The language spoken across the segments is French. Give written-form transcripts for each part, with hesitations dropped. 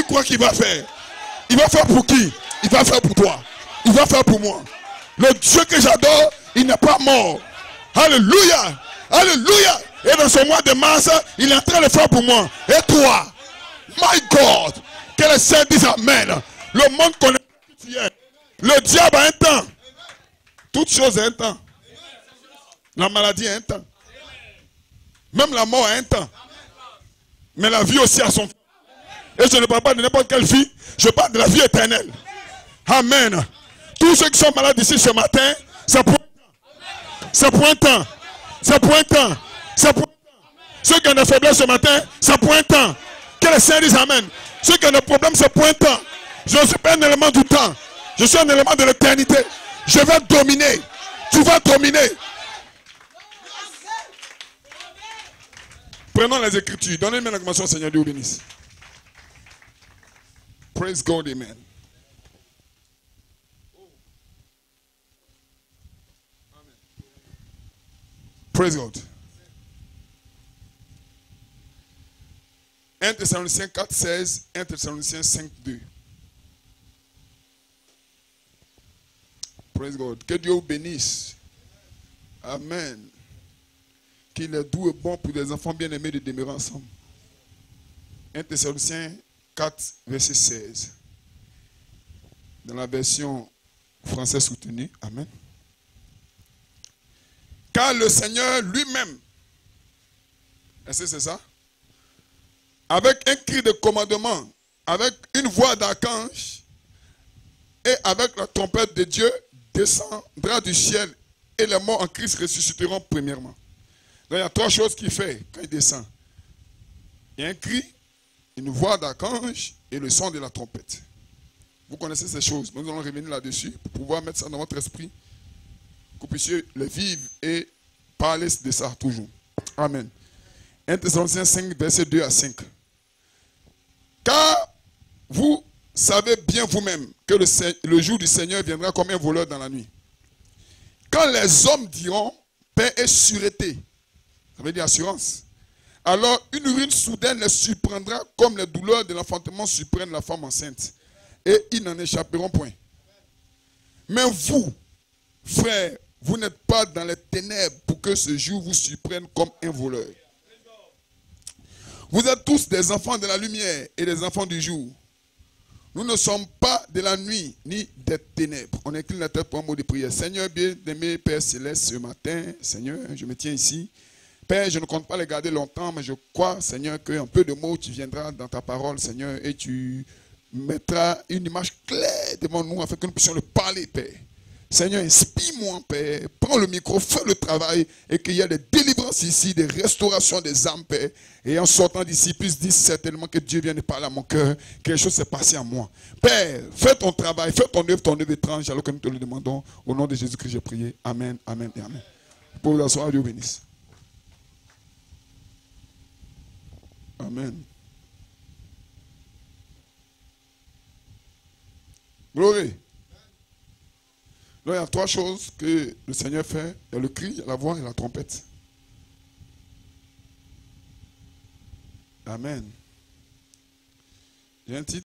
crois qu'il va faire? Il va faire pour qui? Il va faire pour toi. Il va faire pour moi. Le Dieu que j'adore, il n'est pas mort. Alléluia. Alléluia. Et dans ce mois de mars, il est en train de faire pour moi. Et toi? My God. Que les saints disent Amen. Le monde connaît qui tu es. Le diable a un temps. Toute chose a un temps. La maladie a un temps. Même la mort a un temps. Mais la vie aussi a son temps. Et je ne parle pas de n'importe quelle vie. Je parle de la vie éternelle. Amen. Tous ceux qui sont malades ici ce matin, c'est pour un temps. C'est pour un temps. C'est pour un temps. C'est pour un temps. Ceux qui ont des faiblesses ce matin, c'est pour un temps. Que les saints disent Amen. Ceux qui ont des problèmes, c'est pour un temps. Je ne suis pas un élément du temps. Je suis un élément de l'éternité. Je vais dominer. Tu vas dominer. Prenons les Écritures. Donnez-moi la commençation, Seigneur, Dieu vous bénisse. Praise God, Amen. Praise God. 1 Thessaloniciens 4, 16, 1 Thessaloniciens 5, 2. Praise God. Que Dieu vous bénisse. Amen. Qu'il est doux et bon pour des enfants bien-aimés de demeurer ensemble. 1 Thessaloniciens 4, verset 16. Dans la version française soutenue. Amen. Car le Seigneur lui-même, est-ce que c'est ça? Avec un cri de commandement, avec une voix d'archange et avec la trompette de Dieu, descendra du ciel et les morts en Christ ressusciteront premièrement. Donc il y a trois choses qu'il fait quand il descend. Il y a un cri, une voix d'archange et le son de la trompette. Vous connaissez ces choses. Nous allons revenir là-dessus pour pouvoir mettre ça dans votre esprit. Que vous puissiez le vivre et parler de ça toujours. Amen. 1 Thessaloniciens 5, verset 2 à 5. Car vous savez bien vous-même que le jour du Seigneur viendra comme un voleur dans la nuit. Quand les hommes diront paix et sûreté, ça veut dire assurance, alors une ruine soudaine les surprendra comme les douleurs de l'enfantement surprennent la femme enceinte. Et ils n'en échapperont point. Mais vous, frères, vous n'êtes pas dans les ténèbres pour que ce jour vous surprenne comme un voleur. Vous êtes tous des enfants de la lumière et des enfants du jour. Nous ne sommes pas de la nuit ni des ténèbres. On incline la tête pour un mot de prière. Seigneur bien-aimé, Père Céleste, ce matin, Seigneur, je me tiens ici. Père, je ne compte pas les garder longtemps, mais je crois, Seigneur, qu'un peu de mots, tu viendras dans ta parole, Seigneur, et tu mettras une image claire devant nous afin que nous puissions le parler, Père. Seigneur, inspire-moi, Père. Prends le micro, fais le travail et qu'il y ait des délivrances ici, des restaurations des âmes, Père. Et en sortant d'ici, puisse dire certainement que Dieu vient de parler à mon cœur, que quelque chose s'est passé à moi. Père, fais ton travail, fais ton œuvre étrange, alors que nous te le demandons. Au nom de Jésus-Christ, j'ai prié. Amen, amen et amen. Pour vous asseoir, Dieu vous bénisse. Amen. Gloire. Là, il y a trois choses que le Seigneur fait. Il y a le cri, il y a la voix et la trompette. Amen. J'ai un titre.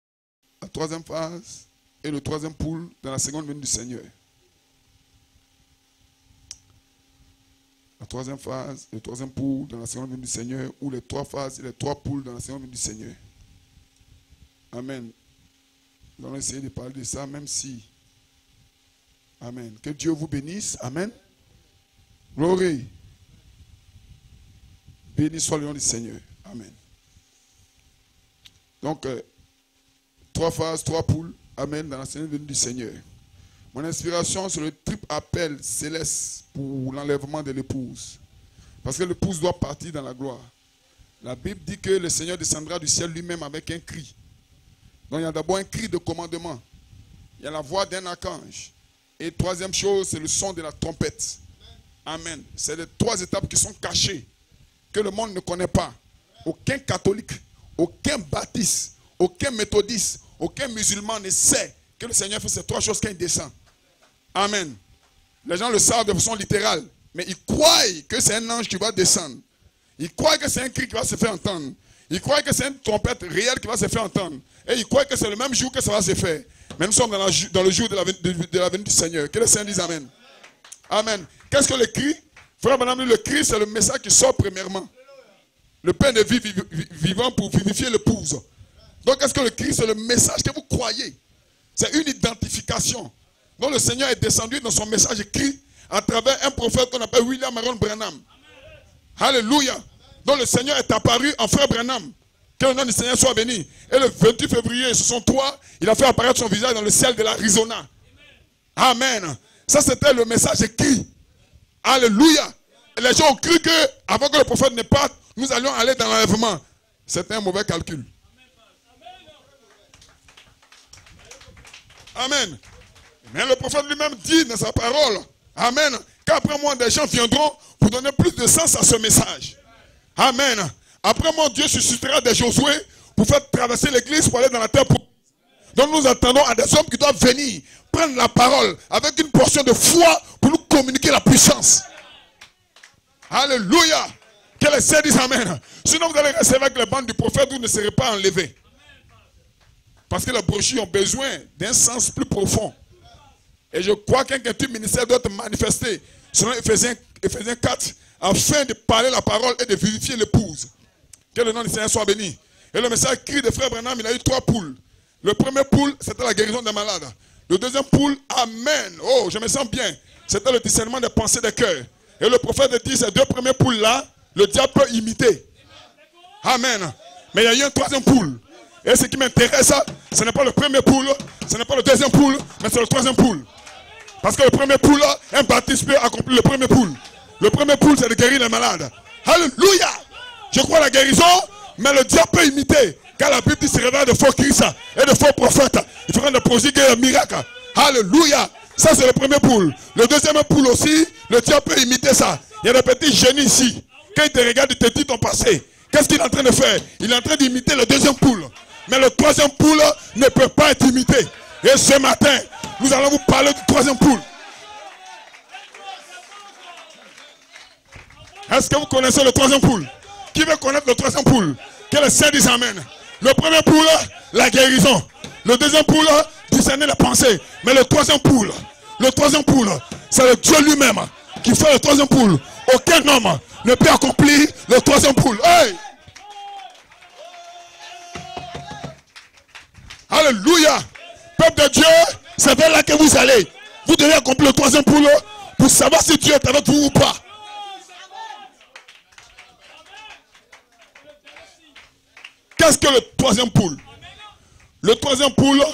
La troisième phase et le troisième poule dans la seconde venue du Seigneur. La troisième phase, le troisième poule dans la seconde venue du Seigneur, ou les trois phases et les trois poules dans la seconde venue du Seigneur. Amen. Nous allons essayer de parler de ça, même si. Amen. Que Dieu vous bénisse. Amen. Gloire. Béni soit le nom du Seigneur. Amen. Donc, trois phases, trois poules. Amen. Dans la seconde venue du Seigneur. Mon inspiration, c'est le triple appel céleste pour l'enlèvement de l'épouse. Parce que l'épouse doit partir dans la gloire. La Bible dit que le Seigneur descendra du ciel lui-même avec un cri. Donc il y a d'abord un cri de commandement. Il y a la voix d'un archange. Et troisième chose, c'est le son de la trompette. Amen. C'est les trois étapes qui sont cachées, que le monde ne connaît pas. Aucun catholique, aucun baptiste, aucun méthodiste, aucun musulman ne sait que le Seigneur fait ces trois choses quand il descend. Amen. Les gens le savent de façon littérale, mais ils croient que c'est un ange qui va descendre. Ils croient que c'est un cri qui va se faire entendre. Il croyait que c'est une trompette réelle qui va se faire entendre. Et il croyait que c'est le même jour que ça va se faire. Mais nous sommes dans le jour de la venue du Seigneur. Que le Seigneur dise Amen. Amen. Qu'est-ce que le cri? Frère Branham, le cri, c'est le message qui sort premièrement. Le pain de vie vivant pour vivifier l'épouse. Donc, qu'est-ce que le cri? C'est le message que vous croyez. C'est une identification. Donc, le Seigneur est descendu dans son message écrit à travers un prophète qu'on appelle William Aaron Branham. Alléluia. Donc, le Seigneur est apparu en frère Branham. Que le nom du Seigneur soit béni. Et le 28 février 1963, il a fait apparaître son visage dans le ciel de l'Arizona. Amen. Ça, c'était le message écrit. Alléluia. Et les gens ont cru qu'avant que le prophète ne parte, nous allions aller dans l'enlèvement. C'était un mauvais calcul. Amen. Mais le prophète lui-même dit dans sa parole, Amen, qu'après moi, des gens viendront pour donner plus de sens à ce message. Amen. Après moi, Dieu suscitera des Josué pour faire traverser l'église pour aller dans la terre. Donc nous attendons à des hommes qui doivent venir prendre la parole avec une portion de foi pour nous communiquer la puissance. Alléluia. Que les saints disent Amen. Sinon vous allez rester avec les bandes du prophète, vous ne serez pas enlevés. Parce que les brochures ont besoin d'un sens plus profond. Et je crois qu'un ministère doit être manifesté selon Ephésiens 4 afin de parler la parole et de vivifier l'épouse. Que le nom du Seigneur soit béni. Et le message cri de frère Branham, il a eu 3 poules. Le premier poule, c'était la guérison des malades. Le deuxième poule, Amen. Oh, je me sens bien. C'était le discernement des pensées des cœurs. Et le prophète dit, ces 2 premières poules-là, le diable peut imiter. Amen. Mais il y a eu un 3e poule. Et ce qui m'intéresse, ce n'est pas le premier poule, ce n'est pas le deuxième poule, mais c'est le 3e poule. Parce que le premier poule, un baptiste peut accomplir le premier poule. Le premier poule, c'est de guérir les malades. Alléluia. Je crois à la guérison, mais le diable peut imiter. Car la Bible dit qu'il se révèle de faux Christ et de faux prophètes. Il fera des prodiges et des miracles. Alléluia. Ça, c'est le premier poule. Le deuxième poule aussi, le diable peut imiter ça. Il y a des petits génies ici. Quand il te regarde, il te dit ton passé. Qu'est-ce qu'il est en train de faire? Il est en train d'imiter le deuxième poule. Mais le 3e poule ne peut pas être imité. Et ce matin, nous allons vous parler du 3e poule. Est-ce que vous connaissez le 3e poule? Qui veut connaître le 3e poule? Que le Seigneur dise Amen. Le premier poule, la guérison. Le deuxième poule, discerner les pensées. Mais le 3e poule, c'est le Dieu lui-même qui fait le 3e poule. Aucun homme ne peut accomplir le 3e poule. Hey! Alléluia. Peuple de Dieu, c'est vers là que vous allez. Vous devez accomplir le 3e poule pour savoir si Dieu est avec vous ou pas. Qu'est-ce que le 3e poule? Le 3e poule,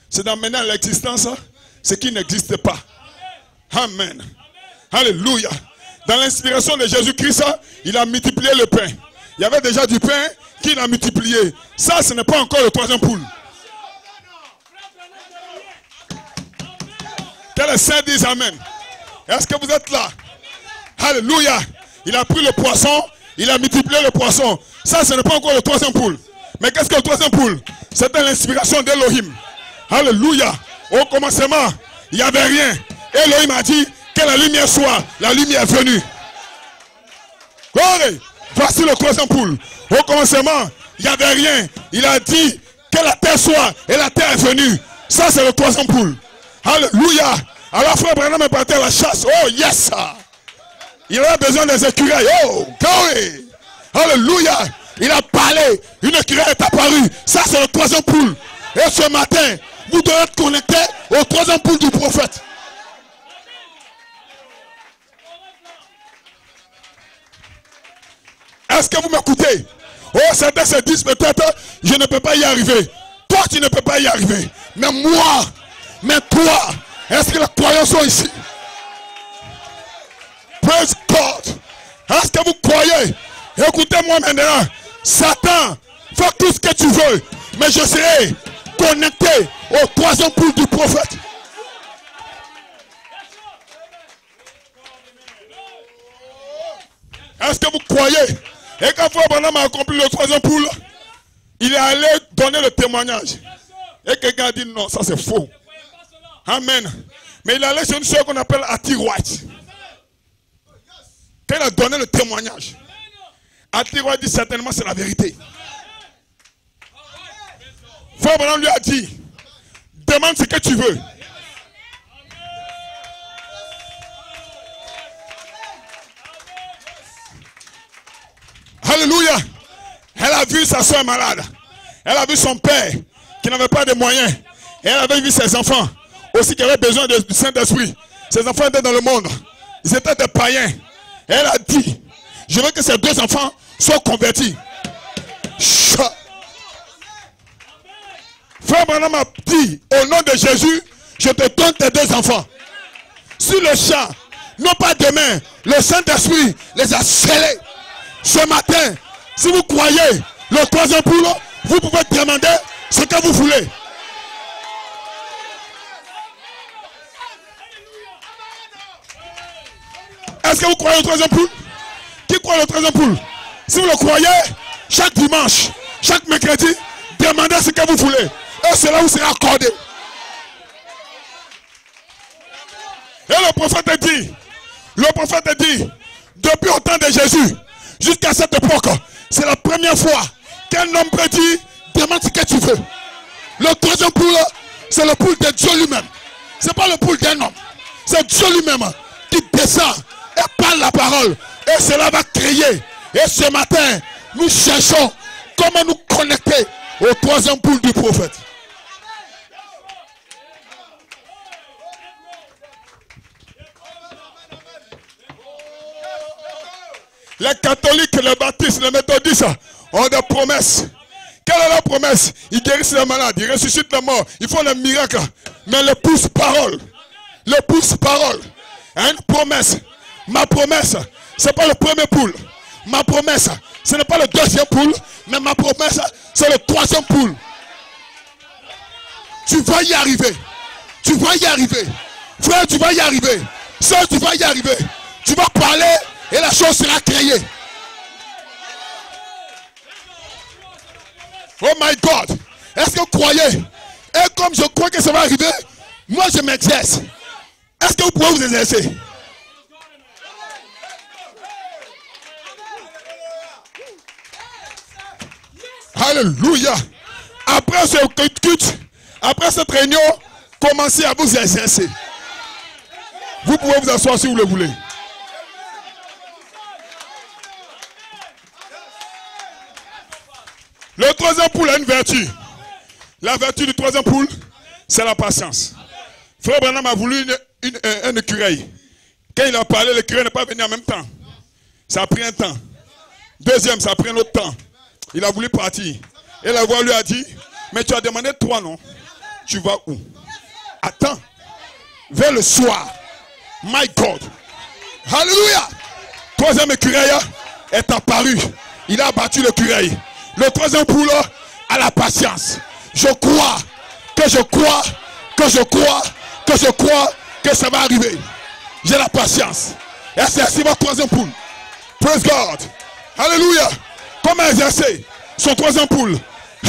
c'est d'amener à l'existence ce qui n'existe pas. Amen. Alléluia. Dans l'inspiration de Jésus-Christ, il a multiplié le pain. Il y avait déjà du pain qu'il a multiplié. Ça, ce n'est pas encore le 3e poule. Que les saints disent Amen. Est-ce que vous êtes là? Alléluia. Il a pris le poisson, il a multiplié le poisson. Ça, ce n'est pas encore le 3e poule. Mais qu'est-ce que le 3e poule? C'était l'inspiration d'Elohim. Alléluia. Au commencement, il n'y avait rien. Elohim a dit que la lumière soit. La lumière est venue. Voici le 3e poule. Au commencement, il n'y avait rien. Il a dit que la terre soit. Et la terre est venue. Ça, c'est le 3e poule. Alléluia. Alors, frère Branham est parti à la chasse. Oh, yes. Il avait besoin des écureuils. Oh, glory. Alléluia. Il a parlé. Une écureuil est apparue. Ça, c'est le 3e poule. Et ce matin, vous devez être connectés au 3e poule du prophète. Est-ce que vous m'écoutez? Oh, certains se disent peut-être, je ne peux pas y arriver. Toi, tu ne peux pas y arriver. Mais moi, mais toi, est-ce que les croyants sont ici? Praise God. Est-ce que vous croyez? Écoutez-moi maintenant. Satan, fais tout ce que tu veux. Mais je serai connecté au 3e poule du prophète. Est-ce que vous croyez? Et quand Frère Branham a accompli le 3e poule, il est allé donner le témoignage. Et quelqu'un a dit non, ça c'est faux. Amen. Mais il est allé chez une soeur qu'on appelle Hattie White. Quand il a donné le témoignage, Hattie White dit certainement c'est la vérité. Frère Branham lui a dit, demande ce que tu veux. Alléluia. Elle a vu sa soeur malade. Elle a vu son père qui n'avait pas de moyens. Et elle avait vu ses enfants aussi qui avaient besoin du Saint-Esprit. Ses enfants étaient dans le monde. Ils étaient des païens. Et elle a dit, je veux que ces 2 enfants soient convertis. Frère Branham m'a dit, au nom de Jésus, je te donne tes 2 enfants. Sur le champ, non pas demain, le Saint-Esprit les a scellés. Ce matin, si vous croyez le 3e poule, vous pouvez demander ce que vous voulez. Est-ce que vous croyez au 3e poule? Qui croit au 3e poule? Si vous le croyez, chaque dimanche, chaque mercredi, demandez ce que vous voulez. Et cela vous sera accordé. Et le prophète dit, depuis au temps de Jésus, jusqu'à cette époque, c'est la première fois qu'un homme peut dire, demande ce que tu veux. Le 3e poule, c'est le poule de Dieu lui-même. Ce n'est pas le poule d'un homme. C'est Dieu lui-même qui descend et parle la parole. Et cela va créer. Et ce matin, nous cherchons comment nous connecter au 3e poule du prophète. Les catholiques, les baptistes, les méthodistes ont des promesses. Quelle est la promesse? Ils guérissent les malades, ils ressuscitent les morts, ils font les miracles. Mais le pousse-parole a une promesse. Ma promesse, ce n'est pas le 1er poule. Ma promesse, ce n'est pas le 2e poule, mais ma promesse, c'est le 3e poule. Tu vas y arriver. Tu vas y arriver. Frère, tu vas y arriver. Sœur, tu vas y arriver. Tu vas parler et la chose sera créée. Oh my God. Est-ce que vous croyez? Et comme je crois que ça va arriver, moi je m'exerce. Est-ce que vous pouvez vous exercer? Alléluia. Après ce culte, après cette réunion, commencez à vous exercer. Vous pouvez vous asseoir si vous le voulez. Le 3e poule a une vertu. La vertu du 3e poule, c'est la patience. Frère Branham a voulu un écureuil. Quand il a parlé, l'écureuil n'est pas venu en même temps. Ça a pris un temps. Deuxième, ça a pris un autre temps. Il a voulu partir. Et la voix lui a dit, mais tu as demandé 3, non? Tu vas où? Attends. Vers le soir. My God. Alléluia. 3e écureuil est apparu. Il a abattu l'écureuil. Le 3e poule a la patience. Je crois que ça va arriver. J'ai la patience. Et c'est ainsi votre 3e poule. Praise God. Alléluia. Comment exercer son 3e poule?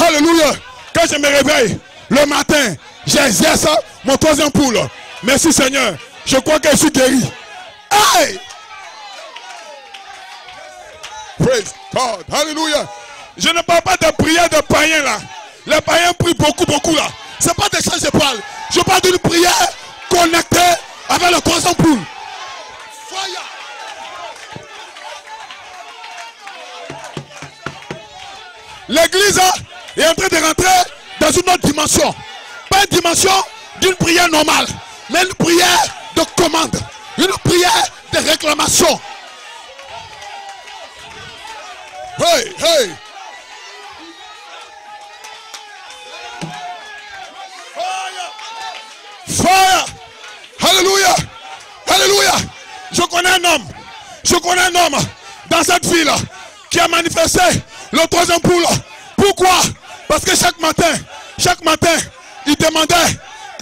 Alléluia. Quand je me réveille le matin, j'exerce mon 3e poule. Merci Seigneur. Je crois que je suis guéri. Hey! Praise God. Alléluia. Je ne parle pas de prière de païens là. Les païens prient beaucoup là. Ce n'est pas de ça que je parle. Je parle d'une prière connectée avec le 3e poule. Fire. L'église est en train de rentrer dans une autre dimension. Pas une dimension d'une prière normale, mais une prière de commande. Une prière de réclamation. Hey, hey. Fire. Alléluia. Alléluia. Je connais un homme dans cette ville qui a manifesté le 3e poule. Pourquoi? Parce que chaque matin, il demandait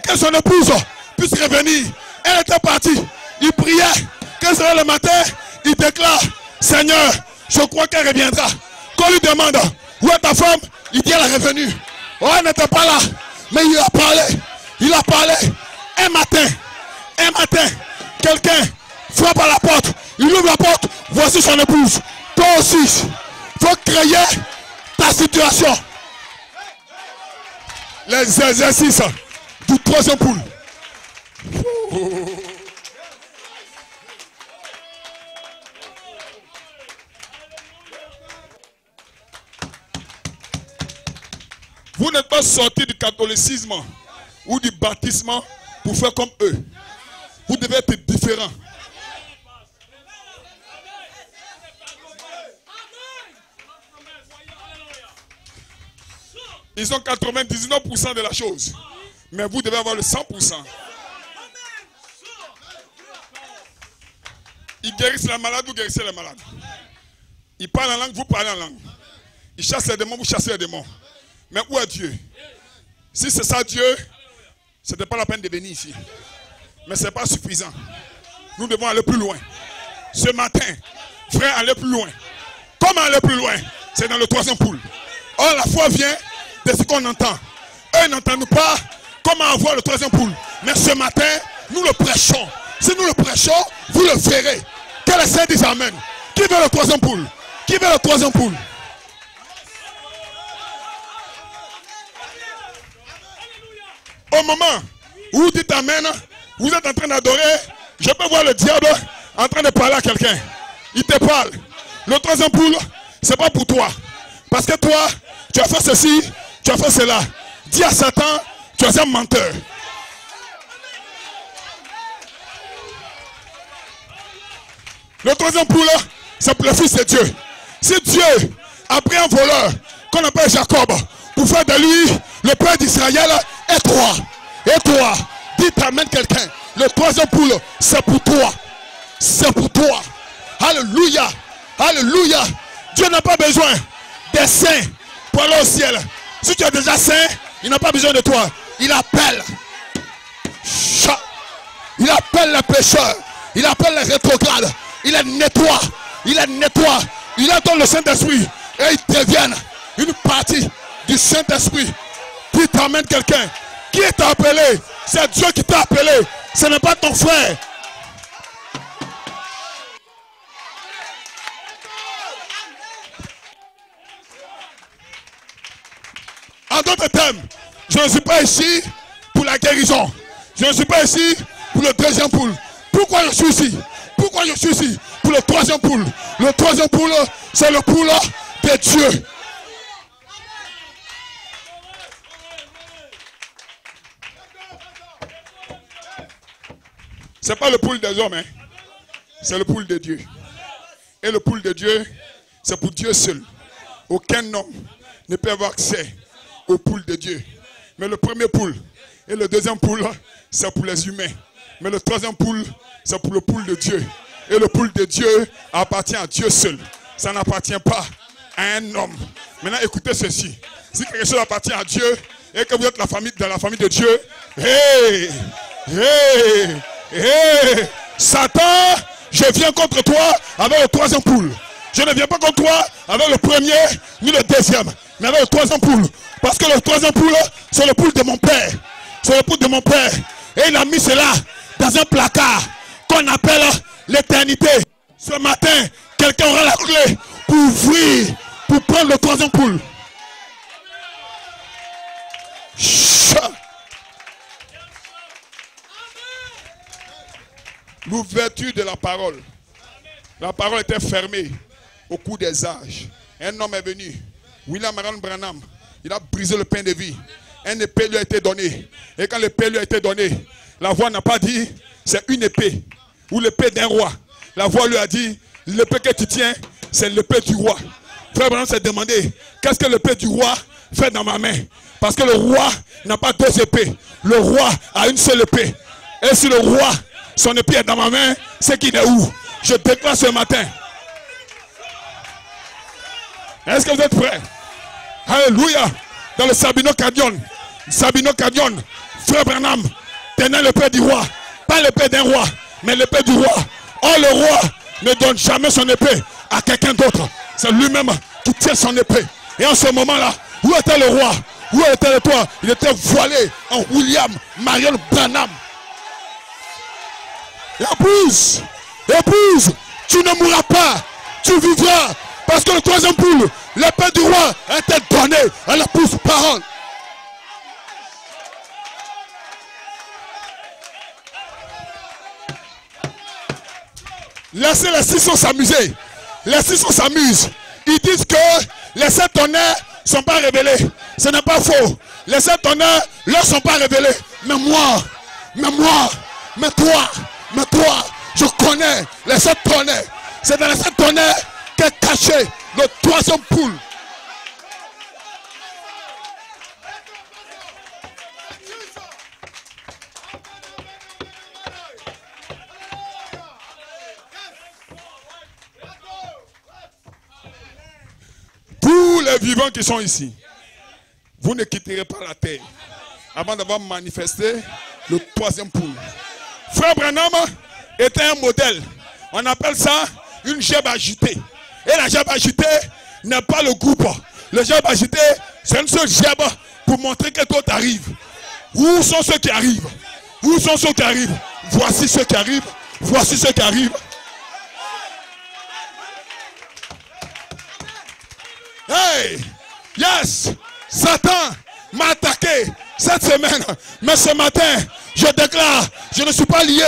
que son épouse puisse revenir. Elle était partie. Il priait. Quand sera le matin, il déclare, Seigneur, je crois qu'elle reviendra. Quand on lui demande, où est ta femme? Il dit, elle est revenue. Oh, elle n'était pas là. Mais il a parlé. Il a parlé. Un matin, quelqu'un frappe à la porte. Il ouvre la porte. Voici son épouse. Toi aussi, il faut créer ta situation. Les exercices du troisième poule. Vous n'êtes pas sortis du catholicisme ou du baptisme pour faire comme eux. Vous devez être différents. Ils ont 99% de la chose. Mais vous devez avoir le 100%. Ils guérissent la malade, vous guérissez les malades. Ils parlent en langue, vous parlez en langue. Ils chassent les démons, vous chassez les démons. Mais où est Dieu? Si c'est ça Dieu, ce n'était pas la peine de venir ici. Mais ce n'est pas suffisant. Nous devons aller plus loin. Ce matin, frère, aller plus loin. Comment aller plus loin? C'est dans le troisième poule. Or, la foi vient de ce qu'on entend. Eux n'entendent pas comment avoir le troisième poule. Mais ce matin, nous le prêchons. Si nous le prêchons, vous le verrez. Que les saints disent amen. Qui veut le troisième poule? Qui veut le troisième poule? Au moment où vous dites amen, vous êtes en train d'adorer. Je peux voir le diable en train de parler à quelqu'un. Il te parle. Le troisième poule, ce n'est pas pour toi. Parce que toi, tu as fait ceci, tu as fait cela. Dis à Satan, tu es un menteur. Le troisième poule, c'est pour le Fils de Dieu. Si Dieu a pris un voleur qu'on appelle Jacob pour faire de lui le père d'Israël, et toi, dis t'amène quelqu'un. Le troisième poule, c'est pour toi. C'est pour toi. Alléluia. Alléluia. Dieu n'a pas besoin des saints pour aller au ciel. Si tu es déjà saint, il n'a pas besoin de toi. Il appelle. Il appelle les pécheurs. Il appelle les rétrogrades. Il les nettoie. Il les nettoie. Il leur donne le Saint-Esprit. Et ils deviennent une partie du Saint-Esprit. Qui t'amène quelqu'un. Qui t'a appelé? C'est Dieu qui t'a appelé. Ce n'est pas ton frère. En d'autres termes, je ne suis pas ici pour la guérison. Je ne suis pas ici pour le deuxième poule. Pourquoi je suis ici? Pourquoi je suis ici? Pour le troisième poule. Le troisième poule, c'est le poule de Dieu. Ce n'est pas le poule des hommes, hein? C'est le poule de Dieu. Et le poule de Dieu, c'est pour Dieu seul. Aucun homme ne peut avoir accès au poule de Dieu. Mais le premier poule et le deuxième poule, c'est pour les humains. Mais le troisième poule, c'est pour le poule de Dieu. Et le poule de Dieu appartient à Dieu seul. Ça n'appartient pas à un homme. Maintenant, écoutez ceci. Si quelque chose appartient à Dieu et que vous êtes dans la famille de Dieu, Satan, je viens contre toi avec le troisième poule. Je ne viens pas contre toi avec le premier ni le deuxième, mais avec le troisième poule. Parce que le troisième poule, c'est le poule de mon père. C'est le poule de mon père. Et il a mis cela dans un placard qu'on appelle l'éternité. Ce matin, quelqu'un aura la clé pour ouvrir, pour prendre le troisième poule. L'ouverture de la parole. La parole était fermée au cours des âges. Un homme est venu, William Marion Branham. Il a brisé le pain de vie. Un épée lui a été donnée. Et quand l'épée lui a été donnée, la voix n'a pas dit c'est une épée ou l'épée d'un roi. La voix lui a dit l'épée que tu tiens, c'est l'épée du roi. Frère Branham s'est demandé qu'est-ce que l'épée du roi fait dans ma main. Parce que le roi n'a pas deux épées. Le roi a une seule épée. Et si le roi, son épée est dans ma main, c'est qu'il est où? Je déclare ce matin. Est-ce que vous êtes prêts? Alléluia. Dans le Sabino Canyon, frère Branham tenait l'épée du roi. Pas l'épée d'un roi, mais l'épée du roi. Or le roi ne donne jamais son épée à quelqu'un d'autre. C'est lui-même qui tient son épée. Et en ce moment-là, où était le roi? Où était le toit? Il était voilé en William Marion Branham. Épouse, épouse, tu ne mourras pas, tu vivras. Parce que le troisième poule, l'épée du roi était donnée à l'épouse parole. Laissez les 600 s'amuser. Les 600 s'amusent. Ils disent que les 7 tonnerres ne sont pas révélés. Ce n'est pas faux. Les 7 tonnerres ne leur sont pas révélés. Mais moi, mais toi, je connais les 7 tonnerres. C'est dans les 7 tonnerres qu'est caché le 3e poule. Tous les vivants qui sont ici, vous ne quitterez pas la terre avant d'avoir manifesté le 3e poule. Frère Branham était un modèle. On appelle ça une gerbe agitée. Et la gerbe agitée n'est pas le groupe. Le gerbe agité, c'est une seule gerbe pour montrer que d'autres arrivent. Où sont ceux qui arrivent? Où sont ceux qui arrivent? Voici ceux qui arrivent. Voici ceux qui arrivent. Hey! Yes! Satan m'a attaqué cette semaine. Mais ce matin, je déclare, je ne suis pas lié.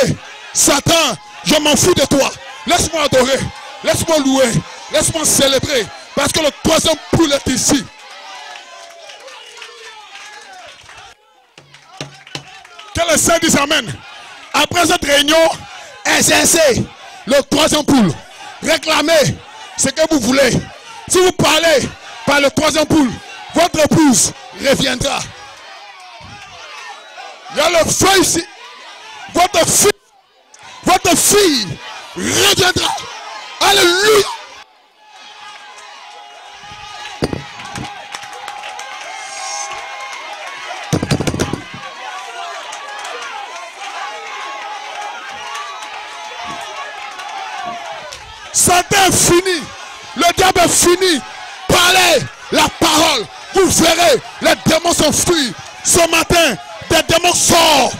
Satan, je m'en fous de toi. Laisse-moi adorer. Laisse-moi louer. Laisse-moi célébrer. Parce que le 3e poule est ici. Que les saints disent amen. Après cette réunion, exercez le 3e poule. Réclamez ce que vous voulez. Si vous parlez par le 3e poule, votre épouse reviendra. Il y a le feu ici. Votre fille reviendra. Alléluia. Satan est fini. Le diable est fini. Parlez la parole. Vous verrez, les démons s'enfuient. Ce matin, des démons sortent.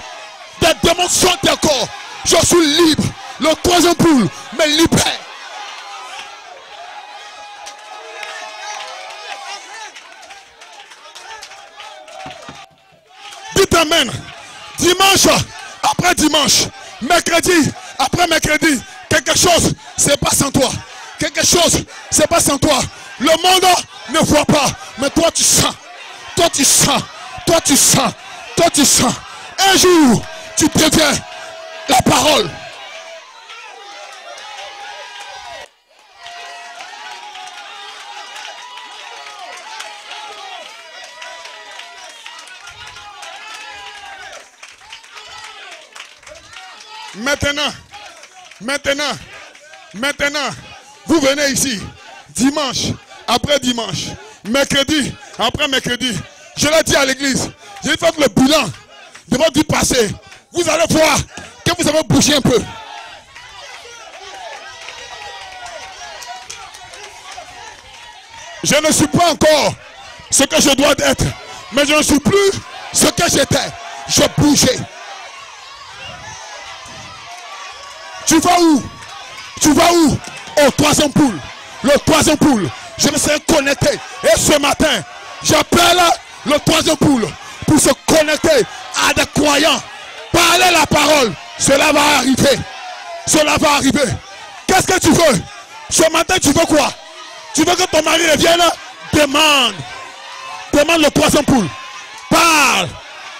Des démons sortent encore. Je suis libre. Le 3e poule me libère. Dites amen. Dimanche après dimanche, mercredi après mercredi, quelque chose se passe en toi. Quelque chose se passe en toi. Le monde ne voit pas, mais toi tu sens. Toi tu sens. Toi tu sens. Toi tu sens. Un jour, tu deviens la parole. Maintenant, vous venez ici, dimanche après dimanche, mercredi après mercredi. Je l'ai dit à l'église, j'ai fait le bilan de votre vie passée. Vous allez voir que vous avez bougé un peu. Je ne suis pas encore ce que je dois être, mais je ne suis plus ce que j'étais. Je bougeais. Tu vas où? Tu vas où? Au 3e poule. Le 3e poule. Je me serai connecté. Et ce matin, j'appelle le 3e poule pour se connecter à des croyants. Parlez la parole. Cela va arriver. Cela va arriver. Qu'est-ce que tu veux? Ce matin, tu veux quoi? Tu veux que ton mari revienne? Demande. Demande le 3e poule. Parle.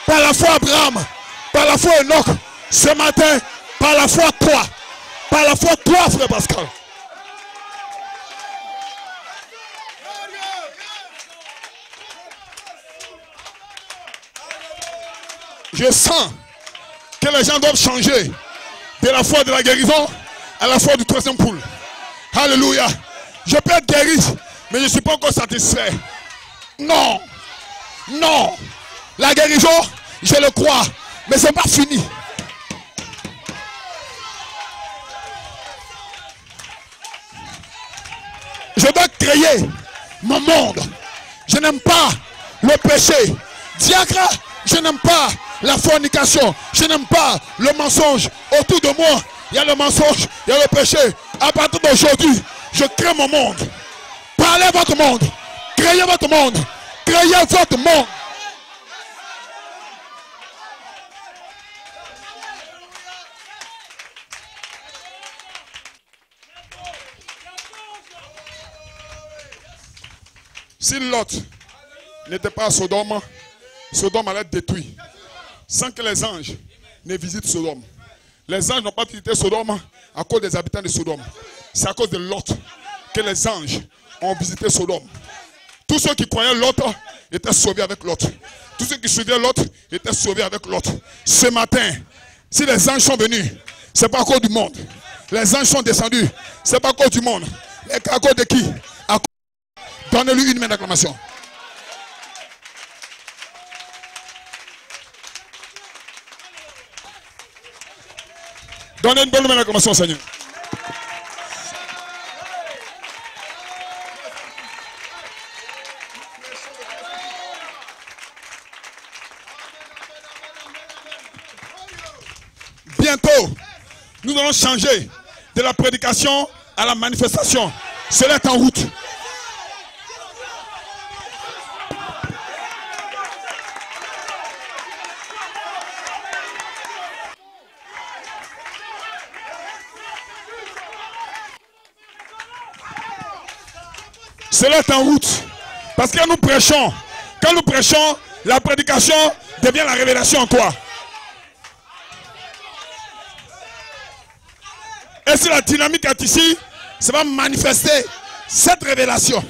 Par la foi Abraham. Par la foi Enoch. Ce matin, par la foi toi. Par la foi toi, frère Pascal. Je sens que les gens doivent changer de la foi de la guérison à la foi du 3e poule. Alléluia. Je peux être guéri, mais je ne suis pas encore satisfait. Non. Non. La guérison, je le crois, mais ce n'est pas fini. Je dois créer mon monde. Je n'aime pas le péché. Diacre, je n'aime pas la fornication. Je n'aime pas le mensonge. Autour de moi, il y a le mensonge, il y a le péché. À partir d'aujourd'hui, je crée mon monde. Parlez votre monde. Créez votre monde. Créez votre monde. Si Lot n'était pas à Sodome, Sodome allait être détruit. Sans que les anges ne visitent Sodome. Les anges n'ont pas visité Sodome à cause des habitants de Sodome. C'est à cause de Lot que les anges ont visité Sodome. Tous ceux qui croyaient Lot étaient sauvés avec Lot. Tous ceux qui suivaient Lot étaient sauvés avec Lot. Ce matin, si les anges sont venus, ce n'est pas à cause du monde. Les anges sont descendus, ce n'est pas à cause du monde. Mais à cause de qui? Donnez-lui une main d'acclamation. Donnez une bonne main d'acclamation, Seigneur. Bientôt, nous allons changer de la prédication à la manifestation. Cela est en route. Cela est en route. Parce que quand nous prêchons, la prédication devient la révélation en toi. Et si la dynamique est ici, ça va manifester cette révélation.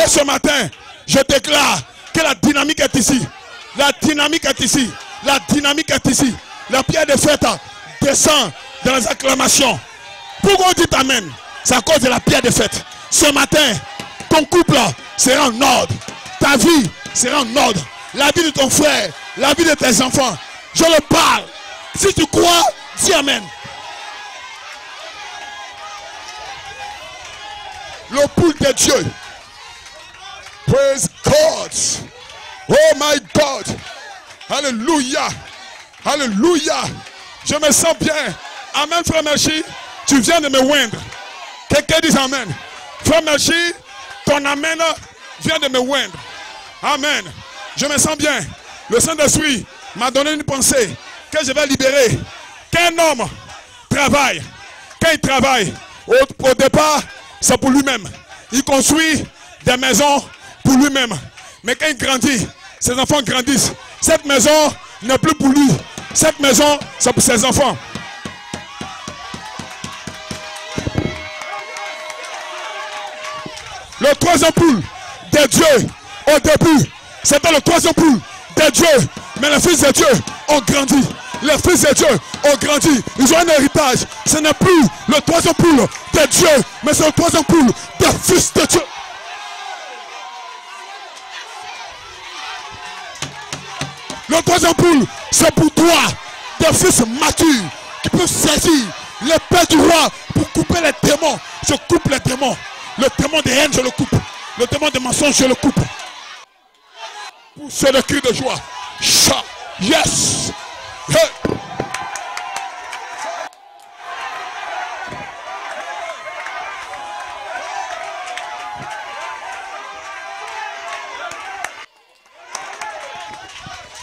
Et ce matin, je déclare que la dynamique est ici. La dynamique est ici. La dynamique est ici. La pierre de fête descend dans les acclamations. Pourquoi on dit Amen? C'est à cause de la pierre de fête. Ce matin, ton couple sera en ordre. Ta vie sera en ordre. La vie de ton frère, la vie de tes enfants. Je le parle. Si tu crois, dis Amen. Le poule de Dieu. Praise God. Oh my God. Alléluia. Alléluia. Je me sens bien. Amen, frère Melchi. Tu viens de me oindre. Quelqu'un dit Amen. Frère Melchi, ton Amen vient de me oindre. Amen. Je me sens bien. Le Saint-Esprit m'a donné une pensée que je vais libérer. Qu'un homme travaille. Quand il travaille, au départ, c'est pour lui-même. Il construit des maisons pour lui-même. Mais quand il grandit, ses enfants grandissent. Cette maison n'est plus pour lui. Cette maison, c'est pour ses enfants. Le troisième poule de Dieu, au début, c'était le troisième poule de Dieu. Mais les fils de Dieu ont grandi. Les fils de Dieu ont grandi. Ils ont un héritage. Ce n'est plus le troisième poule de Dieu, mais c'est le troisième poule des fils de Dieu. Le troisième poule, c'est pour toi, des fils matures qui peuvent saisir l'épée du roi pour couper les démons. Je coupe les démons. Le démon de haine, je le coupe. Le démon de mensonge, je le coupe. Poussez le cri de joie. Chat. Yes. Hey.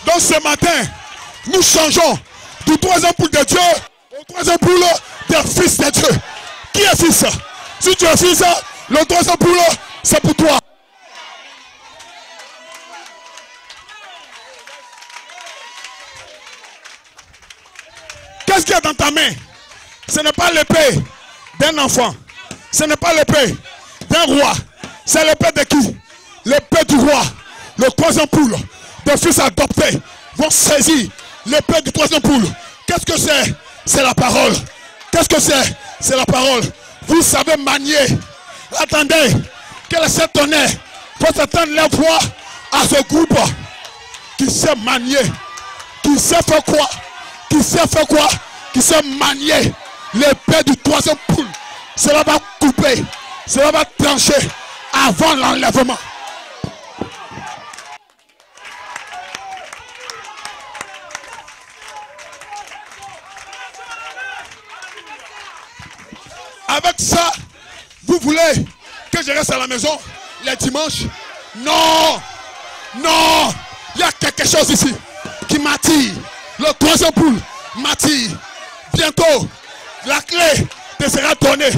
Donc ce matin, nous changeons du troisième poule de Dieu au troisième poule des fils de Dieu. Qui est fils? Si tu es fils, le troisième poule, c'est pour toi. Qu'est-ce qu'il y a dans ta main? Ce n'est pas l'épée d'un enfant. Ce n'est pas l'épée d'un roi. C'est l'épée de qui? L'épée du roi. Le troisième poule des fils adoptés vont saisir l'épée du troisième poule. Qu'est-ce que c'est? C'est la parole. Qu'est-ce que c'est? C'est la parole. Vous savez manier. Attendez, que les sept tonnerres faut attendre leur voix à ce groupe qui sait manier, qui sait faire quoi, qui sait faire quoi, qui sait manier l'épée du troisième poule. Cela va couper, cela va trancher avant l'enlèvement. Avec ça, vous voulez que je reste à la maison les dimanches? Non! Non! Il y a quelque chose ici qui m'attire. Le troisième poule m'attire. Bientôt, la clé te sera donnée.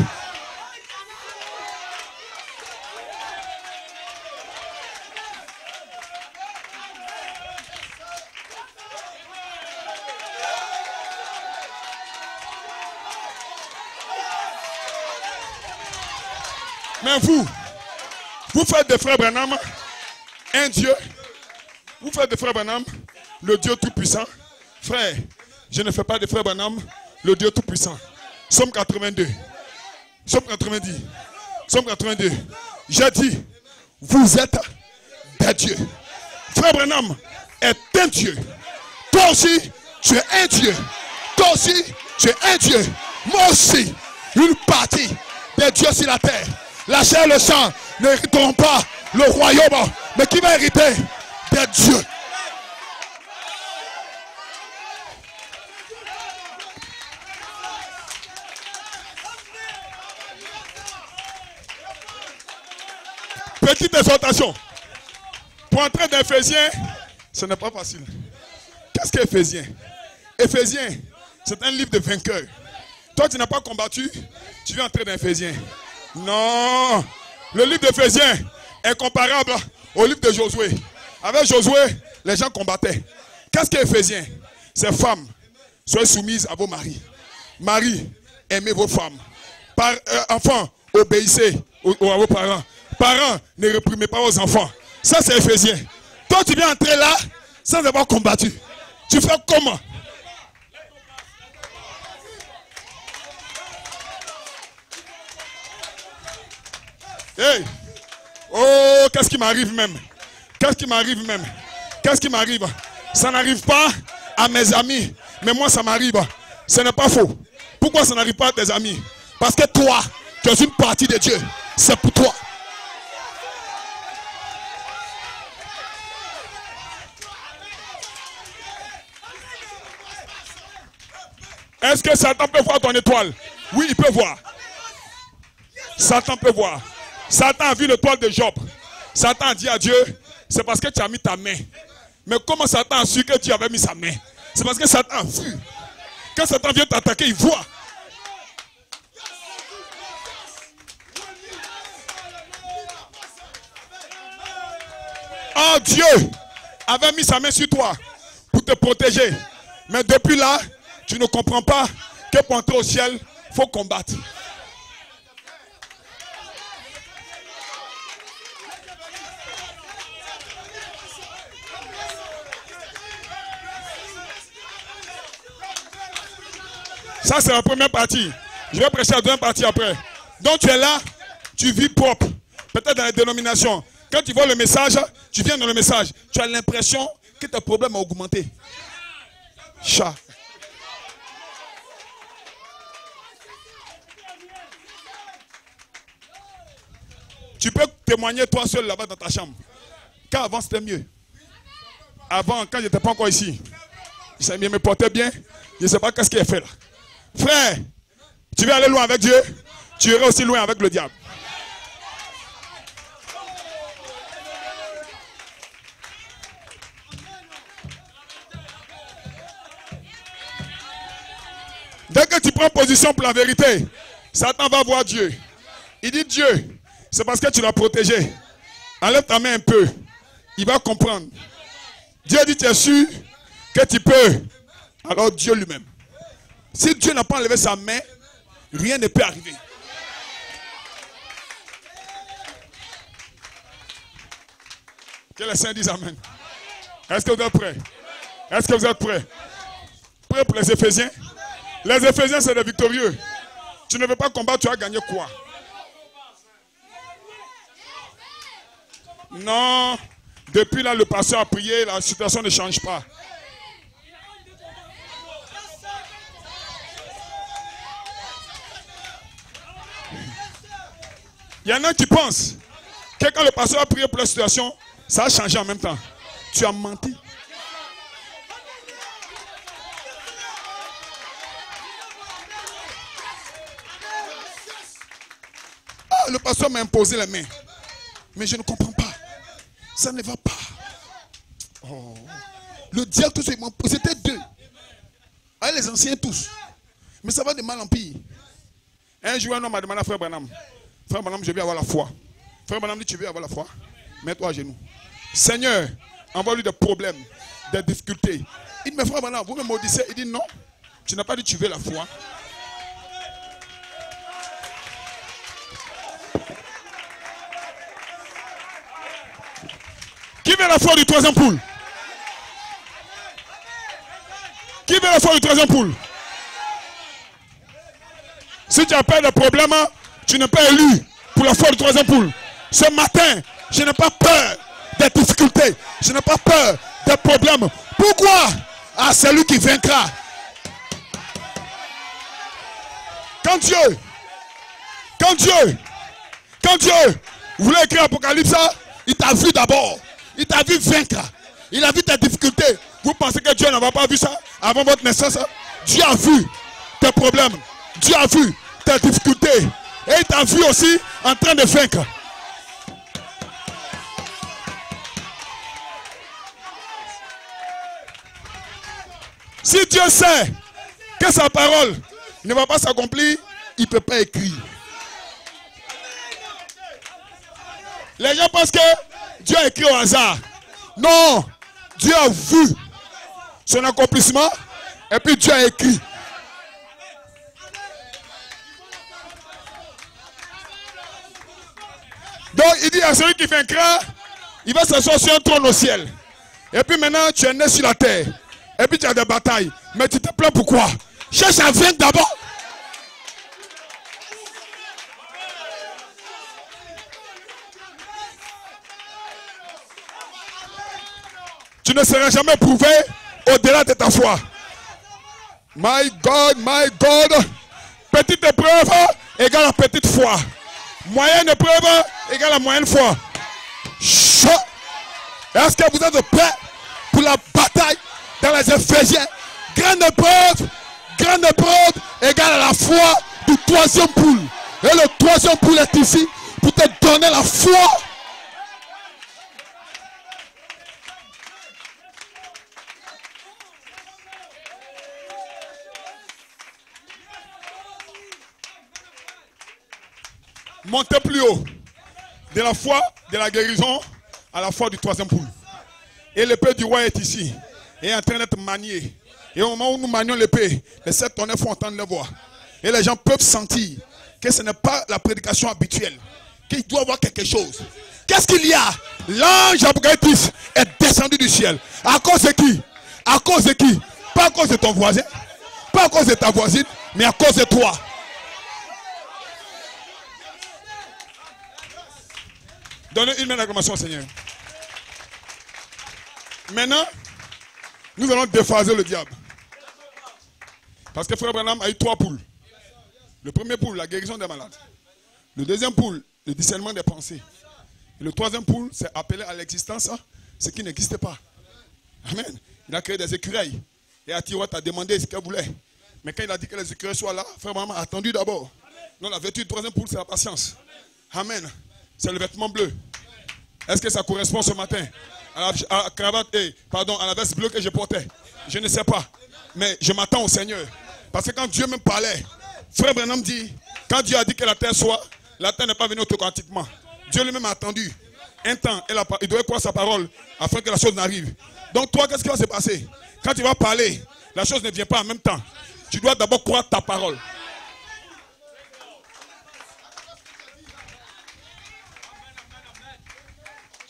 Mais vous faites de frère Branham un Dieu. Vous faites de frère Branham le Dieu tout-puissant. Frère, je ne fais pas de frère Branham le Dieu tout-puissant. Somme 82. Somme 90. Somme 82. J'ai dit, vous êtes des dieux. Frère Branham est un Dieu. Toi aussi, tu es un Dieu. Toi aussi, tu es un Dieu. Moi aussi, une partie des dieux sur la terre. La chair et le sang n'hériteront pas le royaume, mais qui va hériter des dieux. Petite exhortation. Pour entrer dans Éphésiens, ce n'est pas facile. Qu'est-ce qu'est Éphésiens? Éphésiens, c'est un livre de vainqueurs. Toi, tu n'as pas combattu, tu veux entrer dans Éphésiens. Non. Le livre d'Éphésiens est comparable au livre de Josué. Avec Josué, les gens combattaient. Qu'est-ce qu'est Éphésiens? C'est femmes, soyez soumises à vos maris. Maris, aimez vos femmes. Enfants, obéissez à vos parents. Parents, ne réprimez pas vos enfants. Ça, c'est Éphésiens. Toi, tu viens entrer là sans avoir combattu. Tu fais comment? Hey! Oh, qu'est-ce qui m'arrive même? Qu'est-ce qui m'arrive même? Qu'est-ce qui m'arrive? Ça n'arrive pas à mes amis, mais moi ça m'arrive. Ce n'est pas faux. Pourquoi ça n'arrive pas à tes amis? Parce que toi, tu es une partie de Dieu. C'est pour toi. Est-ce que Satan peut voir ton étoile? Oui, il peut voir. Satan peut voir. Satan a vu l'étoile de Job. Satan a dit à Dieu, c'est parce que tu as mis ta main. Mais comment Satan a su que Dieu avait mis sa main? C'est parce que Satan a vu. Quand Satan vient t'attaquer, il voit. Oh, Dieu avait mis sa main sur toi pour te protéger. Mais depuis là, tu ne comprends pas que pour entrer au ciel, il faut combattre. Ça, c'est la première partie. Je vais prêcher la deuxième partie après. Donc, tu es là, tu vis propre. Peut-être dans les dénominations. Quand tu vois le message, tu viens dans le message. Tu as l'impression que tes problèmes ont augmenté. Chat. Tu peux témoigner toi seul là-bas dans ta chambre. Car avant, c'était mieux. Avant, quand je n'étais pas encore ici, je me portais bien. Je ne sais pas qu'est-ce qu'il a fait là. Frère, tu veux aller loin avec Dieu, tu iras aussi loin avec le diable. Dès que tu prends position pour la vérité, Satan va voir Dieu. Il dit Dieu, c'est parce que tu l'as protégé. Enlève ta main un peu. Il va comprendre. Dieu dit, tu es sûr que tu peux. Alors Dieu lui-même. Si Dieu n'a pas enlevé sa main, rien ne peut arriver. Que les saints disent Amen. Est-ce que vous êtes prêts? Est-ce que vous êtes prêts? Prêts pour les Éphésiens? Les Éphésiens, c'est des victorieux. Tu ne veux pas combattre, tu as gagné quoi? Non. Depuis là, le pasteur a prié, la situation ne change pas. Il y en a qui pensent que quand le pasteur a prié pour la situation, ça a changé en même temps. Tu as menti. Ah, le pasteur m'a imposé les mains. Mais je ne comprends pas. Ça ne va pas. Oh. Le diable, tout ça, c'était deux. Avec les anciens tous. Mais ça va de mal en pire. Un jour, un homme m'a demandé à Frère Branham. Frère Branham, je veux avoir la foi. Frère Branham dit, tu veux avoir la foi? Mets-toi à genoux. Seigneur, envoie-lui des problèmes, des difficultés. Il dit, mais Frère Branham, vous me maudissez. Il dit, non, tu n'as pas dit tu veux la foi. veut la foi du troisième poule? Qui veut la foi du troisième poule? Si tu as peur de problèmes, tu n'es pas élu pour la foi du troisième poule. Ce matin, je n'ai pas peur des difficultés. Je n'ai pas peur des problèmes. Pourquoi? Ah, c'est lui qui vaincra. Quand Dieu voulait écrire Apocalypse, il t'a vu d'abord. Il t'a vu vaincre. Il a vu tes difficultés. Vous pensez que Dieu n'avait pas vu ça avant votre naissance? Dieu a vu tes problèmes. Dieu a vu tes difficultés. Et il t'a vu aussi en train de vaincre. Si Dieu sait que sa parole ne va pas s'accomplir, il ne peut pas écrire. Les gens pensent que Dieu a écrit au hasard. Non, Dieu a vu son accomplissement et puis Dieu a écrit. Donc il dit à celui qui vaincra, il va s'asseoir sur un trône au ciel. Et puis maintenant tu es né sur la terre. Et puis tu as des batailles. Mais tu te plains pourquoi? Cherche à vaincre d'abord. Tu ne seras jamais prouvé au-delà de ta foi. My God, my God. Petite épreuve égale à petite foi. Moyenne épreuve égale à moyenne foi. Est-ce que vous êtes prêts pour la bataille dans les Éphésiens? Grande épreuve égale à la foi du troisième poule. Et le troisième poule est ici pour te donner la foi. Montez plus haut. De la foi de la guérison à la foi du troisième poule. Et l'épée du roi est ici. Et est en train d'être maniée. Et au moment où nous manions l'épée, les 7 tonnerres font entendre leur voix. Et les gens peuvent sentir que ce n'est pas la prédication habituelle. Qu'il doit y avoir quelque chose. Qu'est-ce qu'il y a? L'ange Apocalypse est descendu du ciel. À cause de qui? À cause de qui? Pas à cause de ton voisin. Pas à cause de ta voisine. Mais à cause de toi. Donnez une main d'acclamation au Seigneur. Maintenant, nous allons déphaser le diable. Parce que Frère Branham a eu 3 poules. Le premier poule, la guérison des malades. Le deuxième poule, le discernement des pensées. Et le troisième poule, c'est appeler à l'existence ce qui n'existe pas. Amen. Il a créé des écureuils. Et Athiroth a demandé ce qu'elle voulait. Mais quand il a dit que les écureuils soient là, Frère Branham a attendu d'abord. Non, la vertu du troisième poule, c'est la patience. Amen. C'est le vêtement bleu. Est-ce que ça correspond ce matin à la cravate, à la veste bleue que je portais? Je ne sais pas. Mais je m'attends au Seigneur. Parce que quand Dieu me parlait, Frère Branham dit, quand Dieu a dit que la terre soit, la terre n'est pas venue automatiquement. Dieu lui-même a attendu un temps. Il devait croire sa parole afin que la chose n'arrive. Donc toi, qu'est-ce qui va se passer? Quand tu vas parler, la chose ne vient pas en même temps. Tu dois d'abord croire ta parole.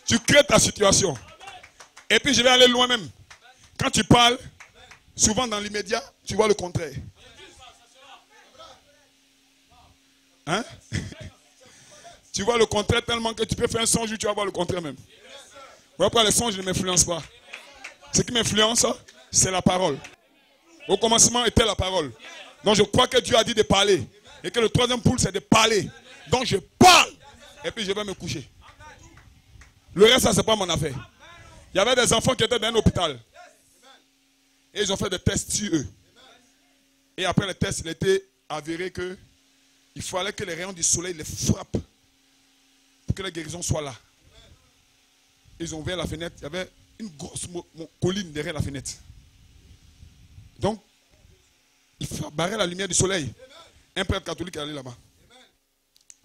Tu crées ta situation. Et puis je vais aller loin même. Quand tu parles, souvent dans l'immédiat, tu vois le contraire. Hein? Tu vois le contraire tellement que tu peux faire un songe où tu vas voir le contraire même. Voilà pourquoi les songes ne m'influencent pas. Ce qui m'influence, c'est la parole. Au commencement était la parole. Donc je crois que Dieu a dit de parler. Et que le troisième poule, c'est de parler. Donc je parle. Et puis je vais me coucher. Le reste, ça, ce n'est pas mon affaire. Il y avait des enfants qui étaient dans un hôpital. Et ils ont fait des tests sur eux. Et après les tests, il était avéré qu'il fallait que les rayons du soleil les frappent pour que la guérison soit là. Ils ont ouvert la fenêtre. Il y avait une grosse colline derrière la fenêtre. Donc, il faut barrer la lumière du soleil. Un prêtre catholique est allé là-bas.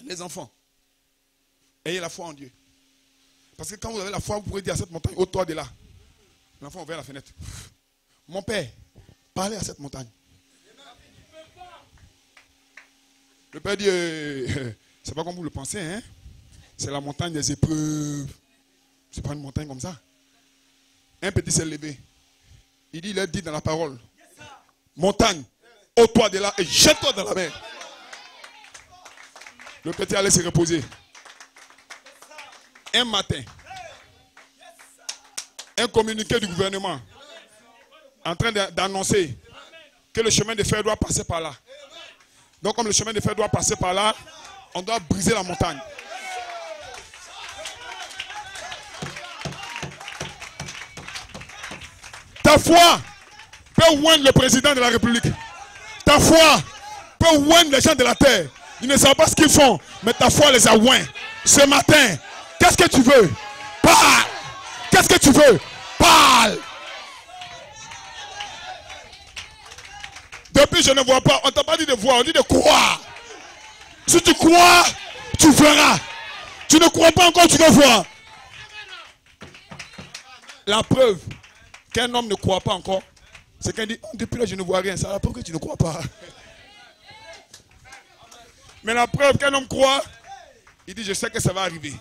Les enfants, ayez la foi en Dieu. Parce que quand vous avez la foi, vous pourrez dire à cette montagne, ôte-toi de là. L'enfant a ouvert la fenêtre. Mon père, parlez à cette montagne. Le père dit, c'est pas comme vous le pensez, hein? C'est la montagne des épreuves. C'est pas une montagne comme ça. Un petit s'est levé. Il a dit dans la parole, montagne, ôte-toi de là et jette-toi dans la mer. Le petit allait se reposer. Un matin, un communiqué du gouvernement en train d'annoncer que le chemin de fer doit passer par là. Donc comme le chemin de fer doit passer par là, on doit briser la montagne. Ta foi peut oindre le président de la République. Ta foi peut oindre les gens de la terre. Ils ne savent pas ce qu'ils font, mais ta foi les a oints. Ce matin, qu'est-ce que tu veux? Parle! Qu'est-ce que tu veux? Parle! Depuis, je ne vois pas. On ne t'a pas dit de voir, on dit de croire. Si tu crois, tu verras. Tu ne crois pas encore, tu vas voir. La preuve qu'un homme ne croit pas encore, c'est qu'il dit, oh, depuis là, je ne vois rien. C'est la preuve que tu ne crois pas. Mais la preuve qu'un homme croit, il dit, je sais que ça va arriver.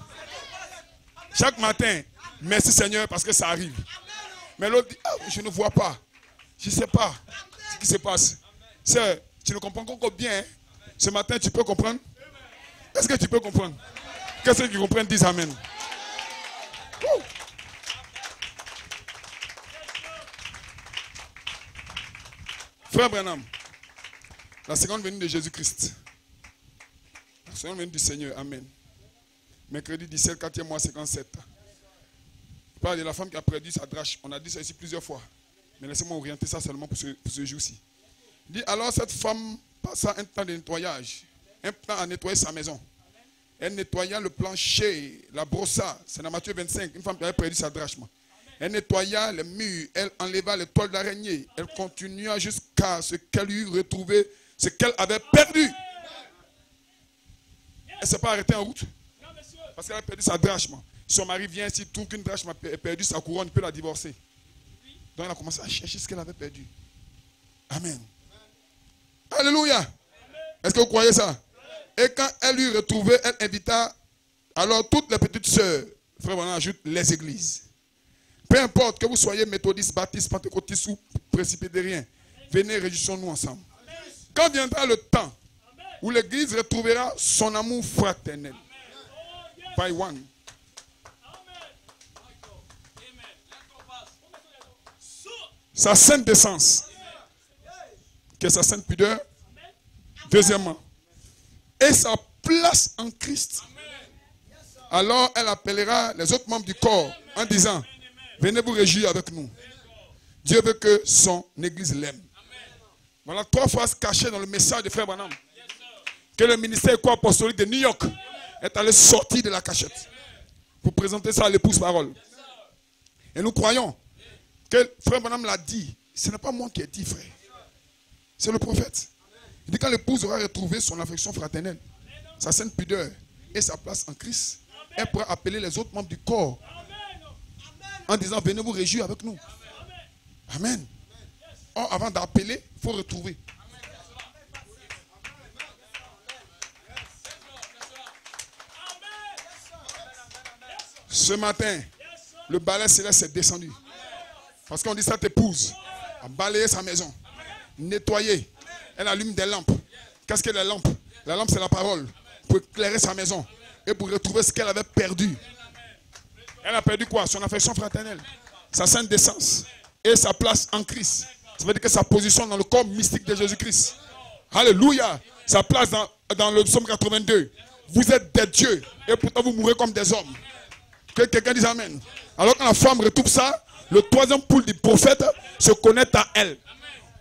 Chaque matin, merci Seigneur parce que ça arrive. Mais l'autre dit, ah, je ne vois pas. Je ne sais pas ce qui se passe. Sœur, tu ne comprends pas encore bien. Hein? Ce matin, tu peux comprendre? Est-ce que tu peux comprendre? Que ceux qui comprennent disent Amen. Ouh. Frère Branham, la seconde venue de Jésus-Christ. La seconde venue du Seigneur. Amen. Mercredi 17, 4e mois 57. Je parle de la femme qui a perdu sa drachme. On a dit ça ici plusieurs fois. Mais laissez-moi orienter ça seulement pour ce jour-ci. Il dit, alors cette femme passa un temps de nettoyage. Un temps à nettoyer sa maison. Elle nettoya le plancher, la brossa. C'est dans Matthieu 25, une femme qui avait perdu sa drachme. Elle nettoya les murs, elle enleva les toiles d'araignée. Elle continua jusqu'à ce qu'elle eût retrouvé ce qu'elle avait perdu. Elle ne s'est pas arrêtée en route. Parce qu'elle a perdu sa drachme. Son mari vient, s'il trouve qu'une drachme a perdu sa couronne, il peut la divorcer. Donc elle a commencé à chercher ce qu'elle avait perdu. Amen. Alléluia. Est-ce que vous croyez ça? Et quand elle eut retrouvé, elle invita alors toutes les petites sœurs. Frère, on ajoute les églises. Peu importe que vous soyez méthodistes, baptistes, pentecôtistes ou presbytériens, venez, réjouissons-nous ensemble. Quand viendra le temps où l'église retrouvera son amour fraternel. By one. Sa sainte décence. Que sa sainte pudeur. Deuxièmement. Et sa place en Christ. Alors elle appellera les autres membres du corps en disant, venez vous réjouir avec nous. Dieu veut que son église l'aime. Voilà 3 phrases cachées dans le message de Frère Branham. Que le ministère apostolique de New York est allé sortir de la cachette. Pour présenter ça à l'épouse parole. Et nous croyons que Frère Branham l'a dit. Ce n'est pas moi qui ai dit, frère. C'est le prophète. Il dit quand l'épouse aura retrouvé son affection fraternelle, sa sainte pudeur et sa place en Christ, elle pourra appeler les autres membres du corps en disant venez vous réjouir avec nous. Amen. Or, avant d'appeler, il faut retrouver. Ce matin, le balai céleste est descendu. Parce qu'on dit cette épouse a balayé sa maison, nettoyé. Elle allume des lampes. Qu'est-ce que les lampes? La lampe, c'est la parole. Pour éclairer sa maison et pour retrouver ce qu'elle avait perdu. Elle a perdu quoi? Son affection fraternelle, sa sainte décence et sa place en Christ. Ça veut dire que sa position dans le corps mystique de Jésus-Christ. Alléluia. Sa place dans le psaume 82. Vous êtes des dieux et pourtant vous mourrez comme des hommes. Que quelqu'un dise Amen. Alors quand la femme retrouve ça, le troisième poule du prophète se connecte à elle.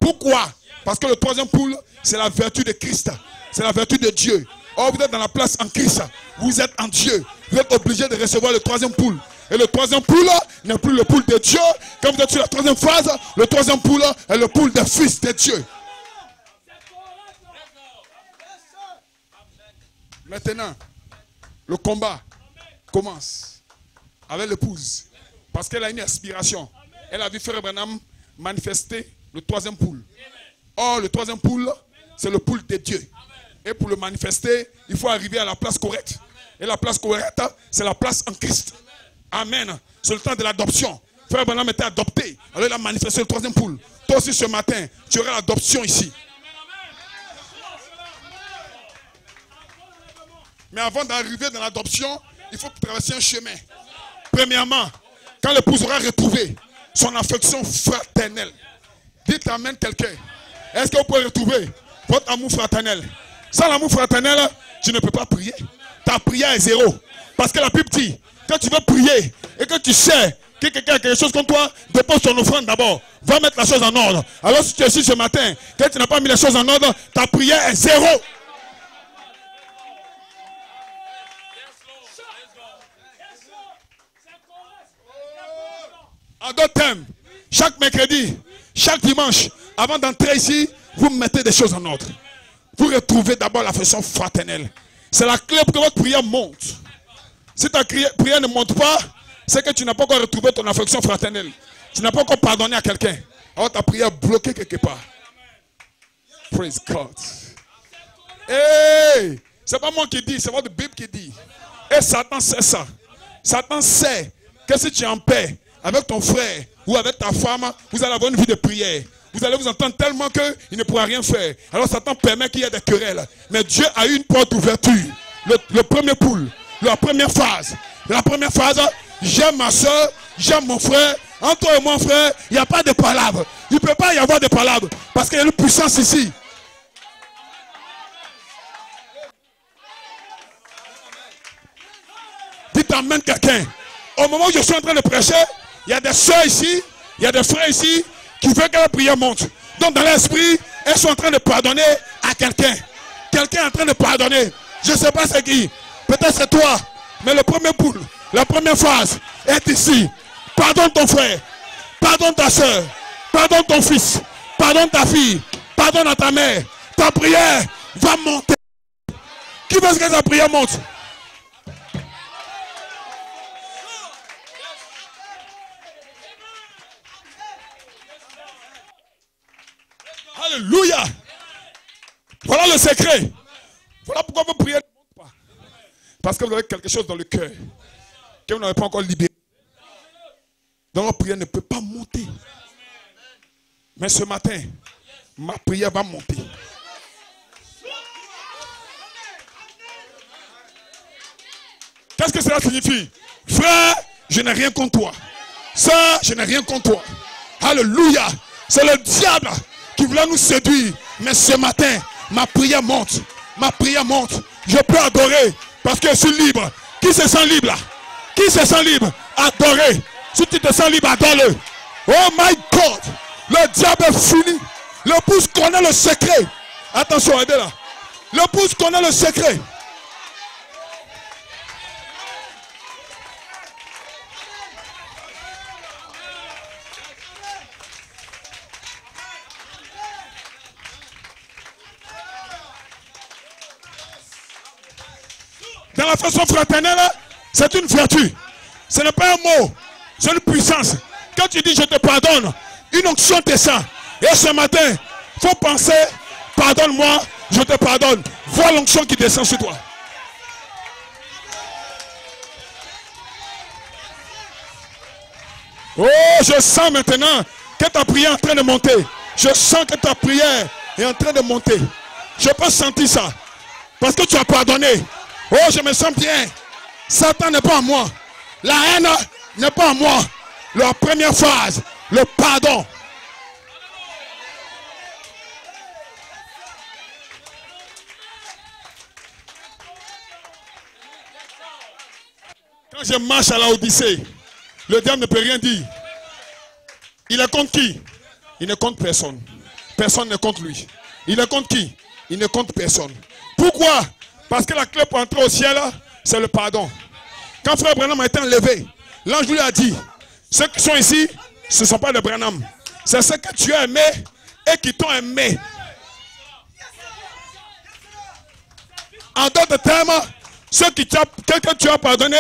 Pourquoi? Parce que le troisième poule, c'est la vertu de Christ. C'est la vertu de Dieu. Or, vous êtes dans la place en Christ. Vous êtes en Dieu. Vous êtes obligé de recevoir le troisième poule. Et le troisième poule n'est plus le poule de Dieu. Quand vous êtes sur la troisième phase, le troisième poule est le poule des fils de Dieu. Maintenant, le combat commence avec l'épouse. Parce qu'elle a une aspiration. Elle a vu Frère Branham manifester le troisième poule. Or, le troisième poule, c'est le poule de Dieu. Et pour le manifester, il faut arriver à la place correcte. Et la place correcte, c'est la place en Christ. Amen. C'est le temps de l'adoption. Frère Branham était adopté. Alors il a manifesté le troisième poule. Toi aussi ce matin, tu auras l'adoption ici. Mais avant d'arriver dans l'adoption, il faut traverser un chemin. Premièrement, quand l'épouse aura retrouvé son affection fraternelle, dites amen quelqu'un. Est-ce que vous pouvez retrouver votre amour fraternel? Sans l'amour fraternel, tu ne peux pas prier. Ta prière est zéro. Parce que la Bible dit, quand tu veux prier et que tu sais que quelqu'un a quelque chose contre toi, dépose ton offrande d'abord. Va mettre la chose en ordre. Alors si tu es ici ce matin, que tu n'as pas mis les choses en ordre, ta prière est zéro. En d'autres termes, chaque mercredi, chaque dimanche, avant d'entrer ici, vous mettez des choses en ordre. Vous retrouvez d'abord l'affection fraternelle. C'est la clé pour que votre prière monte. Si ta prière ne monte pas, c'est que tu n'as pas encore retrouvé ton affection fraternelle. Tu n'as pas encore pardonné à quelqu'un. Alors ta prière est bloquée quelque part. Praise God. Hey, c'est pas moi qui dis, c'est votre Bible qui dit. Et Satan sait ça. Satan sait que si tu es en paix avec ton frère ou avec ta femme, vous allez avoir une vie de prière. Vous allez vous entendre tellement qu'il ne pourra rien faire. Alors Satan permet qu'il y ait des querelles. Mais Dieu a eu une porte d'ouverture. Le premier poule, la première phase. La première phase, j'aime ma soeur, j'aime mon frère. Entre toi et mon frère, il n'y a pas de palabres. Il ne peut pas y avoir de palabres. Parce qu'il y a une puissance ici. Dites amen quelqu'un. Au moment où je suis en train de prêcher, il y a des soeurs ici, il y a des frères ici qui veulent que la prière monte. Donc dans l'esprit, elles sont en train de pardonner à quelqu'un. Quelqu'un est en train de pardonner. Je ne sais pas c'est qui. Peut-être c'est toi. Mais le premier poule, la première phase est ici. Pardonne ton frère. Pardonne ta soeur. Pardonne ton fils. Pardonne ta fille. Pardonne à ta mère. Ta prière va monter. Qui veut que ta prière monte? Alléluia. Voilà le secret. Voilà pourquoi vos prières ne montent pas. Parce que vous avez quelque chose dans le cœur que vous n'avez pas encore libéré. Donc votre prière ne peut pas monter. Mais ce matin, ma prière va monter. Qu'est-ce que cela signifie? Frère, je n'ai rien contre toi. Sœur, je n'ai rien contre toi. Alléluia. C'est le diable qui voulait nous séduire. Mais ce matin, ma prière monte. Ma prière monte. Je peux adorer parce que je suis libre. Qui se sent libre là? Qui se sent libre? Adorer. Si tu te sens libre, adore-le. Oh my God. Le diable est fini. L'épouse connaît le secret. Attention, aidez là. L'épouse connaît le secret. Dans la façon fraternelle, c'est une vertu. Ce n'est pas un mot, c'est une puissance. Quand tu dis je te pardonne, une onction descend. Et ce matin, il faut penser, pardonne-moi, je te pardonne. Vois l'onction qui descend sur toi. Oh, je sens maintenant que ta prière est en train de monter. Je sens que ta prière est en train de monter. Je peux sentir ça. Parce que tu as pardonné. Oh, je me sens bien. Satan n'est pas à moi. La haine n'est pas à moi. La première phase, le pardon. Quand je marche à la Odyssée, le diable ne peut rien dire. Il est contre qui? Il ne compte personne. Personne ne compte lui. Il est contre qui? Il ne compte personne. Pourquoi? Parce que la clé pour entrer au ciel, c'est le pardon. Quand frère Branham a été enlevé, l'ange lui a dit, ceux qui sont ici, ce ne sont pas des Branham. C'est ceux que tu as aimés et qui t'ont aimé. En d'autres termes, ceux que tu as pardonné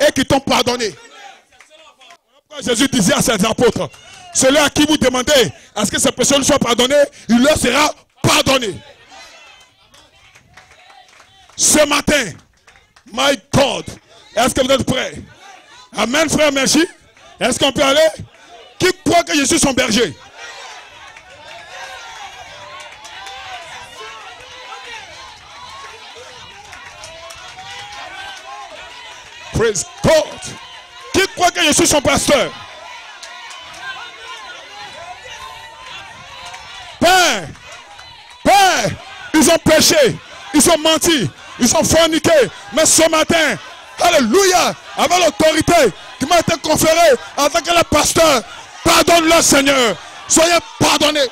et qui t'ont pardonné. Jésus disait à ses apôtres, celui à qui vous demandez à ce que ces personnes soient pardonnées, il leur sera pardonné. Ce matin, my God, est-ce que vous êtes prêts? Amen, frère, merci. Est-ce qu'on peut aller? Qui croit que je suis son berger? Praise God. Qui croit que je suis son pasteur? Père, Père, ils ont péché, ils ont menti, ils ont forniqué. Mais ce matin, alléluia, avec l'autorité qui m'a été conférée en tant que le pasteur, pardonne-le, Seigneur. Soyez pardonnés.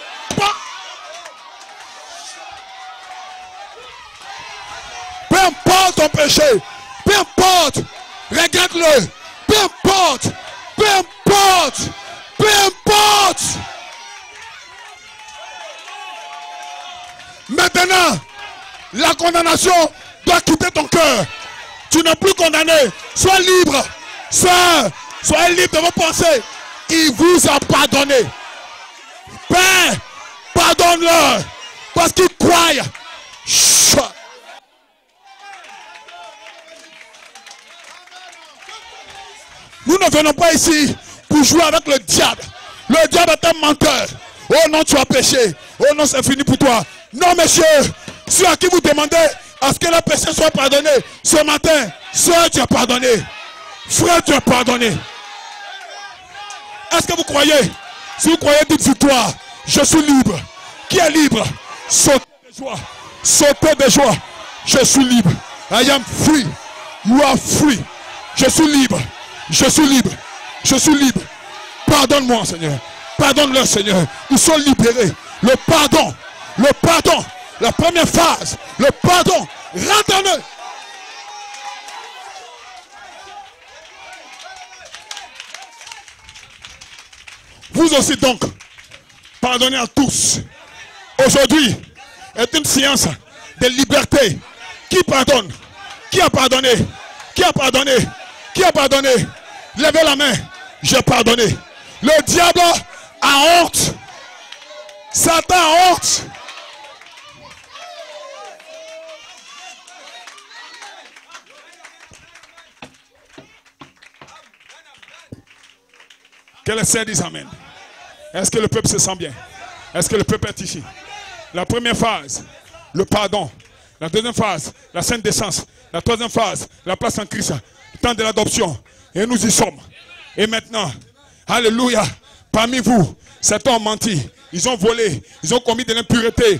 Peu importe ton péché, peu importe, regrette-le, peu importe, peu importe, peu importe. Maintenant, la condamnation doit quitter ton cœur. Tu n'es plus condamné. Sois libre. Sœur, soyez libre de vos pensées. Il vous a pardonné. Père, pardonne-leur. Parce qu'ils croient. Nous ne venons pas ici pour jouer avec le diable. Le diable est un menteur. Oh non, tu as péché. Oh non, c'est fini pour toi. Non, monsieur, ceux à qui vous demandez à ce que le péché soit pardonné, ce matin, soeur, tu as pardonné. Frère, tu as pardonné. Est-ce que vous croyez? Si vous croyez, dites victoire. Je suis libre. Qui est libre? Sautez de joie. Sautez de joie. Je suis libre. I am free. You are free. Je suis libre. Je suis libre. Je suis libre. Pardonne-moi, Seigneur. Pardonne-leur, Seigneur. Ils sont libérés. Le pardon. Le pardon. La première phase. Le pardon. Rentre en eux. Vous aussi donc, pardonnez à tous. Aujourd'hui est une séance de liberté. Qui pardonne? Qui a pardonné? Qui a pardonné? Qui a pardonné? Levez la main. J'ai pardonné. Le diable a honte. Satan a honte. Que le Seigneur dise Amen. Est-ce que le peuple se sent bien? Est-ce que le peuple est ici? La première phase, le pardon. La deuxième phase, la sainte décence. La troisième phase, la place en Christ. Le temps de l'adoption. Et nous y sommes. Et maintenant, alléluia, parmi vous, certains ont menti. Ils ont volé. Ils ont commis de l'impureté.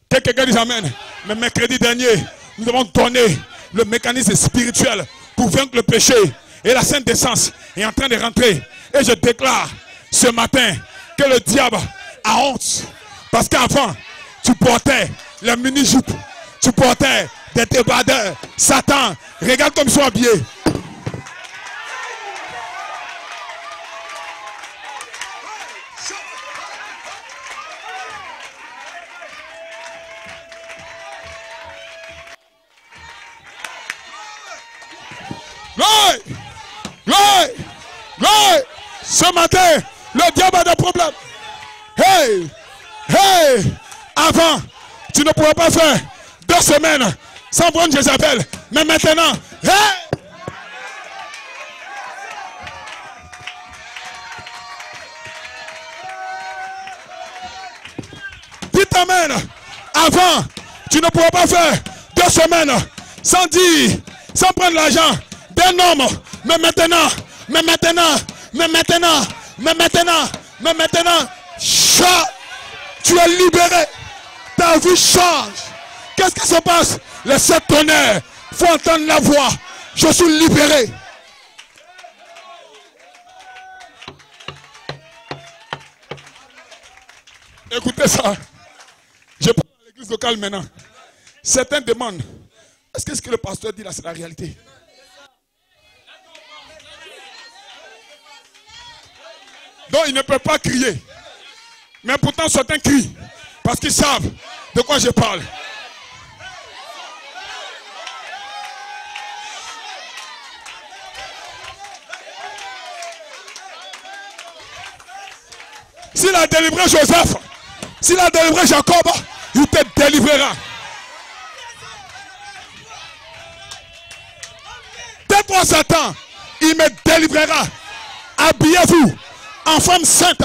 Quelqu'un dit Amen. Mais mercredi dernier, nous avons donné le mécanisme spirituel pour vaincre le péché. Et la sainte décence est en train de rentrer. Et je déclare ce matin que le diable a honte. Parce qu'avant, tu portais les mini-jupes. Tu portais des débardeurs. Satan, regarde comme ils sont habillés. Gloire! Gloire! Gloire! Ce matin, le diable a des problèmes. Hey! Hey! Avant, tu ne pouvais pas faire 2 semaines sans prendre Jézabel. Mais maintenant, hey! Dites Amen. Avant, tu ne pouvais pas faire 2 semaines sans dire, sans prendre l'argent d'un homme. Mais maintenant, mais maintenant, mais maintenant, mais maintenant, mais maintenant, tu es libéré. Ta vie change. Qu'est-ce qui se passe? Les 7 tonnerres. Il faut entendre la voix. Je suis libéré. Écoutez ça. Je parle à l'église locale maintenant. Certains demandent, est-ce que ce que le pasteur dit là, c'est la réalité? Donc ils ne peuvent pas crier. Mais pourtant certains crient. Parce qu'ils savent de quoi je parle. S'il a délivré Joseph, s'il a délivré Jacob, il te délivrera. Tais-toi Satan, il me délivrera. Habillez-vous en femme sainte,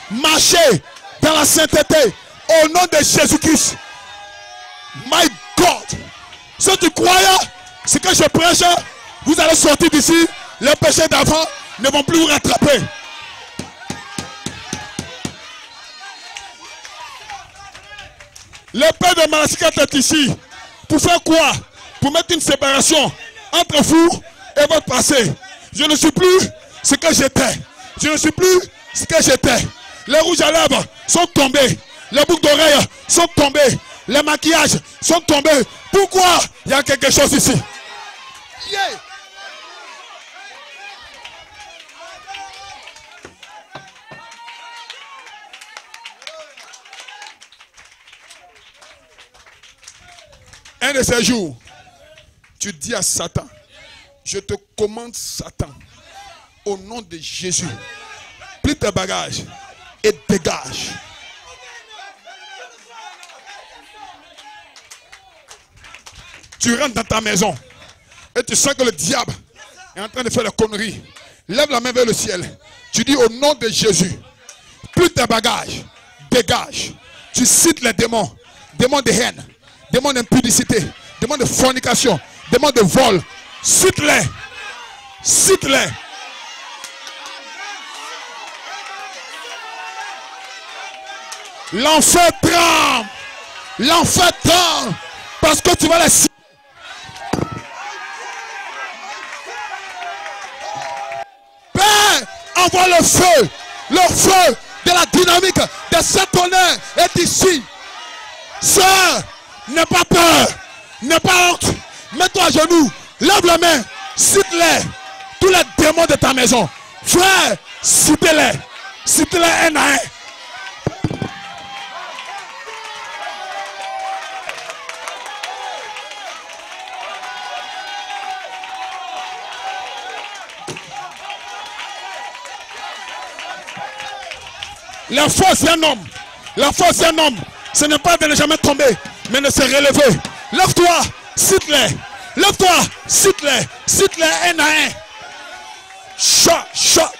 marcher dans la sainteté au nom de Jésus-Christ. My God, si tu croyais ce que je prêche, vous allez sortir d'ici, les péchés d'avant ne vont plus vous rattraper. L'épée de Malachias est ici. Pour faire quoi? Pour mettre une séparation entre vous et votre passé. Je ne suis plus ce que j'étais. Je ne suis plus ce que j'étais. Les rouges à lèvres sont tombés. Les boucles d'oreilles sont tombées. Les maquillages sont tombés. Pourquoi? Il y a quelque chose ici. Yeah. Un de ces jours, tu dis à Satan, je te commande Satan, au nom de Jésus, plie tes bagages et dégage. Tu rentres dans ta maison et tu sens que le diable est en train de faire des conneries. Lève la main vers le ciel. Tu dis au nom de Jésus, plie tes bagages, dégage. Tu cites les démons, démons de haine, démons d'impudicité, démons de fornication, démons de vol. Cite-les. Cite-les. L'enfer tremble. L'enfer tremble. Parce que tu vas les citer. Père, envoie le feu. Le feu de la dynamique de cet honneur est ici. Sœur, n'aie pas peur. N'aie pas honte. Mets-toi à genoux. Lève la main. Cite-les. Tous les démons de ta maison. Frère, cite-les. Cite-les un à un. La force d'un homme. La force d'un homme. Ce n'est pas de ne jamais tomber, mais de se relever. Lève-toi. Cite-les. Lève-toi. Cite-les. Cite-les un à un. Chat, chat.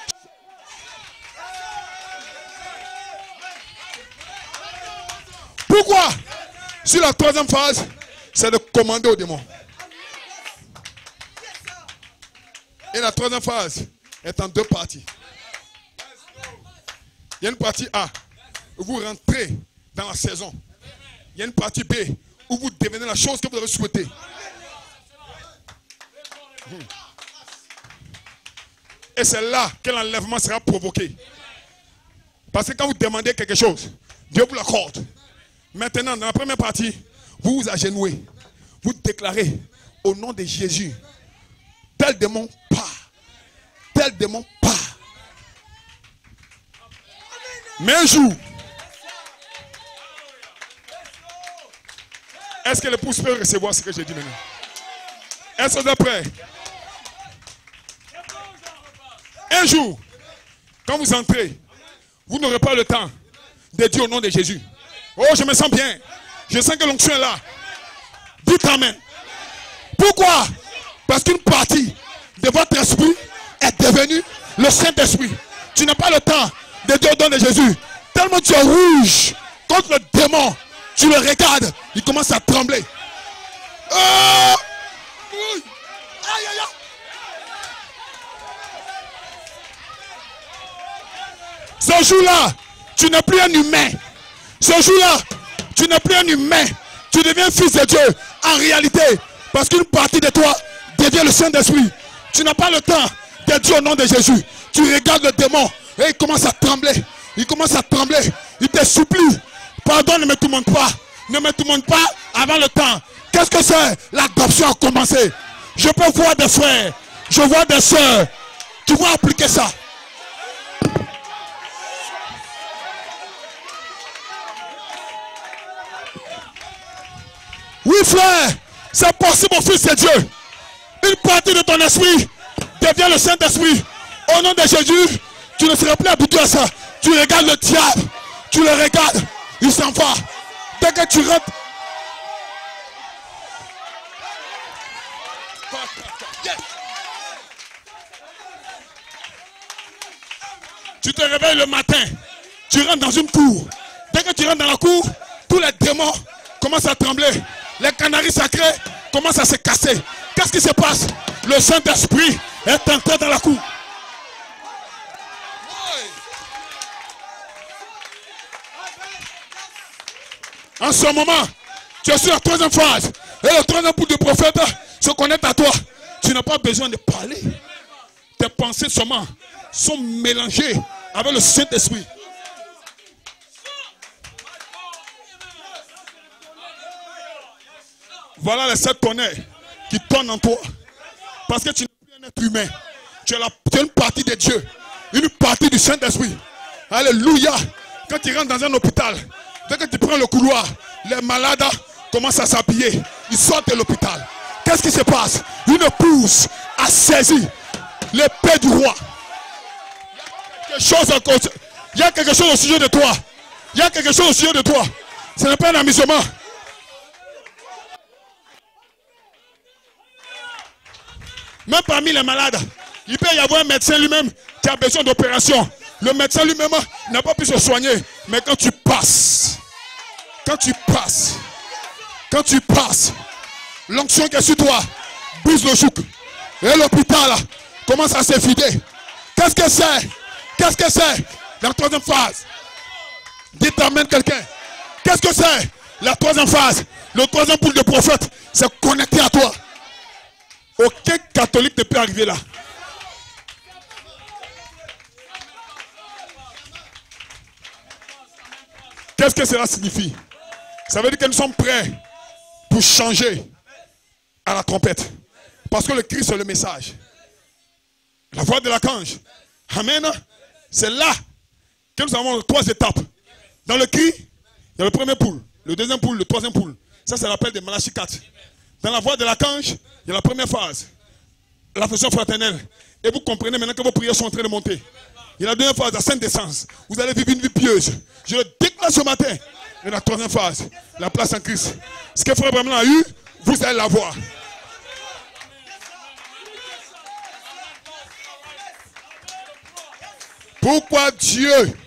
Pourquoi? Sur la troisième phase, c'est de commander aux démons. Et la troisième phase est en deux parties. Il y a une partie A où vous rentrez dans la saison. Il y a une partie B où vous devenez la chose que vous avez souhaité. Et c'est là que l'enlèvement sera provoqué. Parce que quand vous demandez quelque chose, Dieu vous l'accorde. Maintenant, dans la première partie, vous vous agenouillez. Vous déclarez au nom de Jésus, tel démon part. Tel démon part. Mais un jour, est-ce que l'épouse peut recevoir ce que j'ai dit maintenant? Est-ce que vous êtes prêts? Un jour, quand vous entrez, vous n'aurez pas le temps de dire au nom de Jésus. Oh, je me sens bien. Je sens que l'onction est là. Dites amen. Pourquoi? Parce qu'une partie de votre esprit est devenue le Saint-Esprit. Tu n'as pas le temps de dire au nom de Jésus. Tellement tu es rouge contre le démon, tu le regardes, il commence à trembler. Oh! Aïe, aïe, aïe. Ce jour-là, tu n'es plus un humain. Ce jour-là, tu n'es plus un humain. Tu deviens fils de Dieu en réalité. Parce qu'une partie de toi devient le Saint-Esprit. Tu n'as pas le temps de dire au nom de Jésus. Tu regardes le démon et il commence à trembler. Il commence à trembler. Il te supplie. Pardon, ne me tourmente pas. Ne me tourmente pas avant le temps. Qu'est-ce que c'est? L'adoption a commencé. Je peux voir des frères. Je vois des sœurs. Tu vas appliquer ça. Oui, frère. C'est possible, mon fils de Dieu. Une partie de ton esprit devient le Saint-Esprit. Au nom de Jésus, tu ne seras plus habitué à ça. Tu regardes le diable. Tu le regardes. Il s'en va. Dès que tu rentres. Tu te réveilles le matin, tu rentres dans une cour. Dès que tu rentres dans la cour, tous les démons commencent à trembler. Les canaris sacrés commencent à se casser. Qu'est-ce qui se passe? Le Saint-Esprit est entré dans la cour. En ce moment, tu es sur la troisième phase. Et le troisième pouls du prophète se connecte à toi. Tu n'as pas besoin de parler. Tes pensées seulement sont mélangées avec le Saint-Esprit. Voilà les 7 tonnerres qui tournent en toi. Parce que tu n'es plus un être humain. Tu es une partie de Dieu. Une partie du Saint-Esprit. Alléluia. Quand tu rentres dans un hôpital, dès que tu prends le couloir, les malades commencent à s'habiller. Ils sortent de l'hôpital. Qu'est-ce qui se passe? Une pousse a saisi l'épée du roi. Il y a quelque chose au sujet de toi. Il y a quelque chose au sujet de toi. Ce n'est pas un amusement. Même parmi les malades, il peut y avoir un médecin lui-même qui a besoin d'opération. Le médecin lui-même n'a pas pu se soigner. Mais quand tu passes, l'onction qui est sur toi brise le joug. Et l'hôpital commence à se vider. Qu'est-ce que c'est? Qu'est-ce que c'est? La troisième phase. Dites amen quelqu'un. Qu'est-ce que c'est? La troisième phase. Le troisième poule de prophète, c'est connecté à toi. Aucun catholique ne peut arriver là. Qu'est-ce que cela signifie? Ça veut dire que nous sommes prêts pour changer à la trompette. Parce que le cri, c'est le message. La voix de l'archange. Amen. C'est là que nous avons 3 étapes. Dans le cri, il y a le premier poule, le deuxième poule, le troisième poule. Ça, c'est l'appel de Malachie 4. Dans la voix de l'archange, il y a la première phase. L'affection fraternelle. Et vous comprenez maintenant que vos prières sont en train de monter. Il y a la deuxième phase, la sainte décence. Vous allez vivre une vie pieuse. Je le déclare ce matin. Et la troisième phase, la place en Christ. Ce que Frère Branham a eu, vous allez l'avoir. Pourquoi Dieu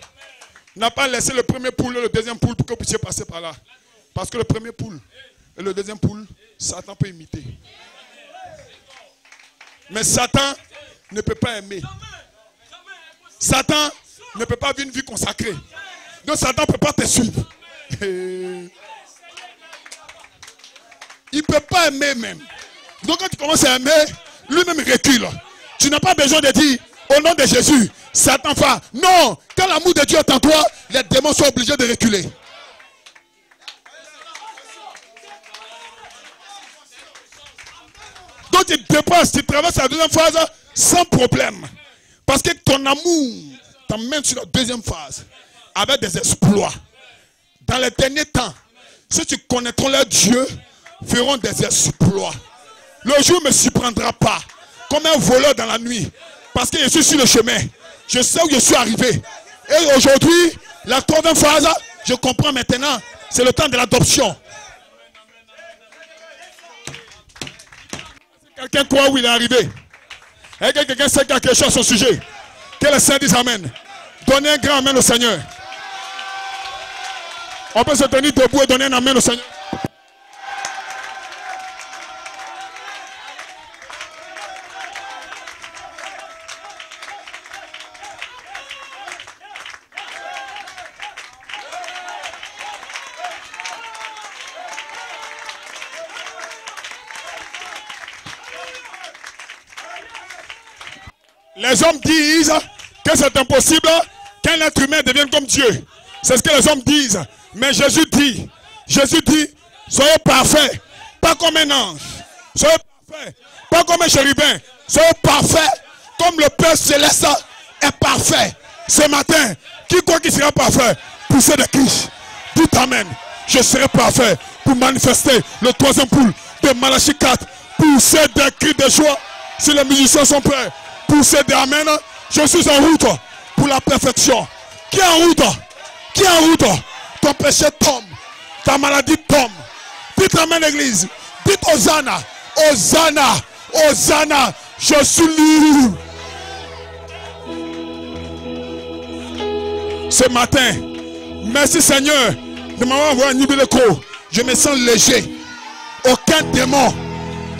n'a pas laissé le premier poule et le deuxième poule pour que vous puissiez passer par là? Parce que le premier poule et le deuxième poule, Satan peut imiter. Mais Satan ne peut pas aimer. Satan ne peut pas vivre une vie consacrée. Donc Satan ne peut pas te suivre. Il ne peut pas aimer même. Donc quand tu commences à aimer, lui-même recule. Tu n'as pas besoin de dire au nom de Jésus, Satan va. Non, quand l'amour de Dieu est en toi, les démons sont obligés de reculer. Donc tu dépasses, tu traverses la deuxième phase sans problème. Parce que ton amour t'emmène sur la deuxième phase avec des exploits. Dans les derniers temps, ceux qui connaîtront leur Dieu feront des exploits. Le jour ne me surprendra pas comme un voleur dans la nuit. Parce que je suis sur le chemin. Je sais où je suis arrivé. Et aujourd'hui, la troisième phase, je comprends maintenant, c'est le temps de l'adoption. Quelqu'un croit où il est arrivé? Est-ce que quelqu'un sait quelque chose à son sujet? Que le Saint dise amen. Donnez un grand amen au Seigneur. On peut se tenir debout et donner un amen au Seigneur. Les hommes disent que c'est impossible qu'un être humain devienne comme Dieu. C'est ce que les hommes disent. Mais Jésus dit, soyez parfaits, pas comme un ange. Soyez parfaits, pas comme un chérubin. Soyez parfaits, comme le Père Céleste est parfait. Ce matin, quiconque sera parfait, poussez de Christ. Dites amen. Je serai parfait pour manifester le troisième poule de Malachie 4. Poussez des cris de joie. Si les musiciens sont prêts, poussez des amen. Je suis en route pour la perfection. Qui est en route? Qui est en route? Ton péché tombe. Ta maladie tombe. Dites amen l'église. Dites Hosanna. Hosanna. Hosanna. Je suis libre. ce matin. Merci Seigneur de m'avoir envoyé un niveau de cours. Je me sens léger. Aucun démon.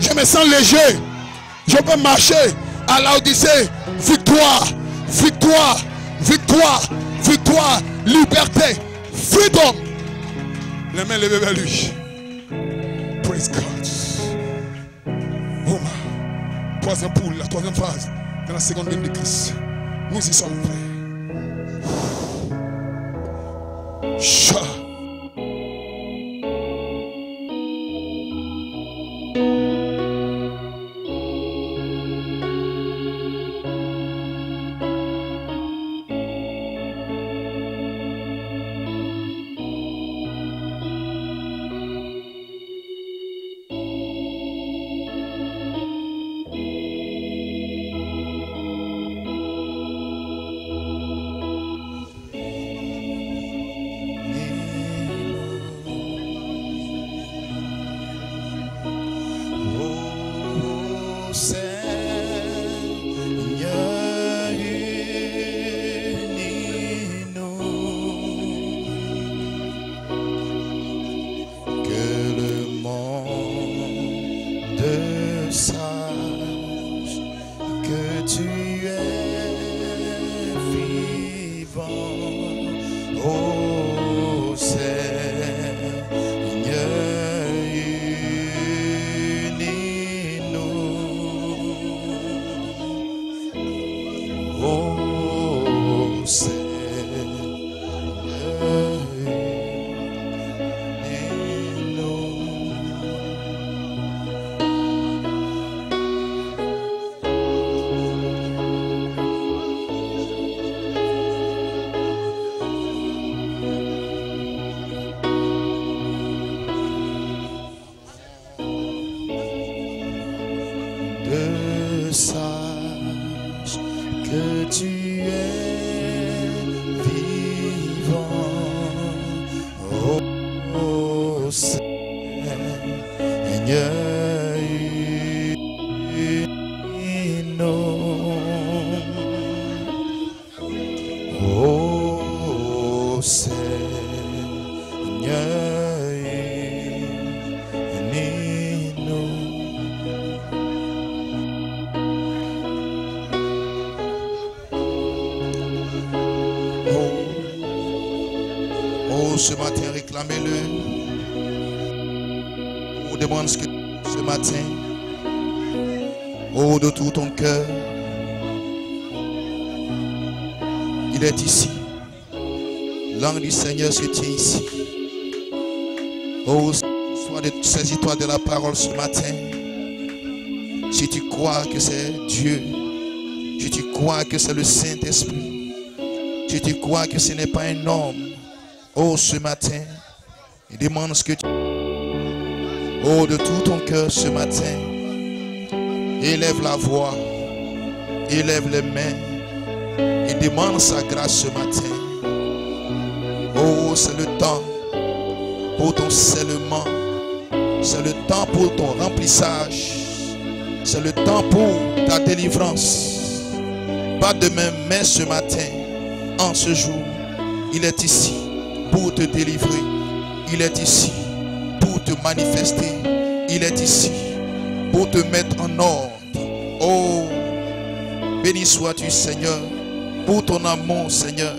Je me sens léger. Je peux marcher à l'Odyssée. Victoire, victoire, victoire, victoire, liberté, freedom. Les mains levées vers lui. Praise God. Boum. Troisième poule, la troisième phase. Dans la seconde ligne de Christ. Nous y sommes prêts. Cha. Sache que tu es vivant, oh Seigneur oh Seigneur ce matin, réclamez-le. On demande ce que ce matin, oh, de tout ton cœur, il est ici. L'ange du Seigneur se tient ici. Oh, saisis-toi de la parole ce matin. Si tu crois que c'est Dieu, si tu crois que c'est le Saint-Esprit, si tu crois que ce n'est pas un homme, oh, ce matin, il demande ce que tu... Oh, de tout ton cœur ce matin, élève la voix, élève les mains, et demande sa grâce ce matin. Oh, c'est le temps pour ton scellement, c'est le temps pour ton remplissage, c'est le temps pour ta délivrance. Pas de même, mais ce matin, en ce jour, il est ici pour te délivrer, il est ici pour te manifester, il est ici pour te mettre en ordre. Oh, béni sois-tu Seigneur, pour ton amour Seigneur,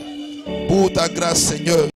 pour ta grâce Seigneur.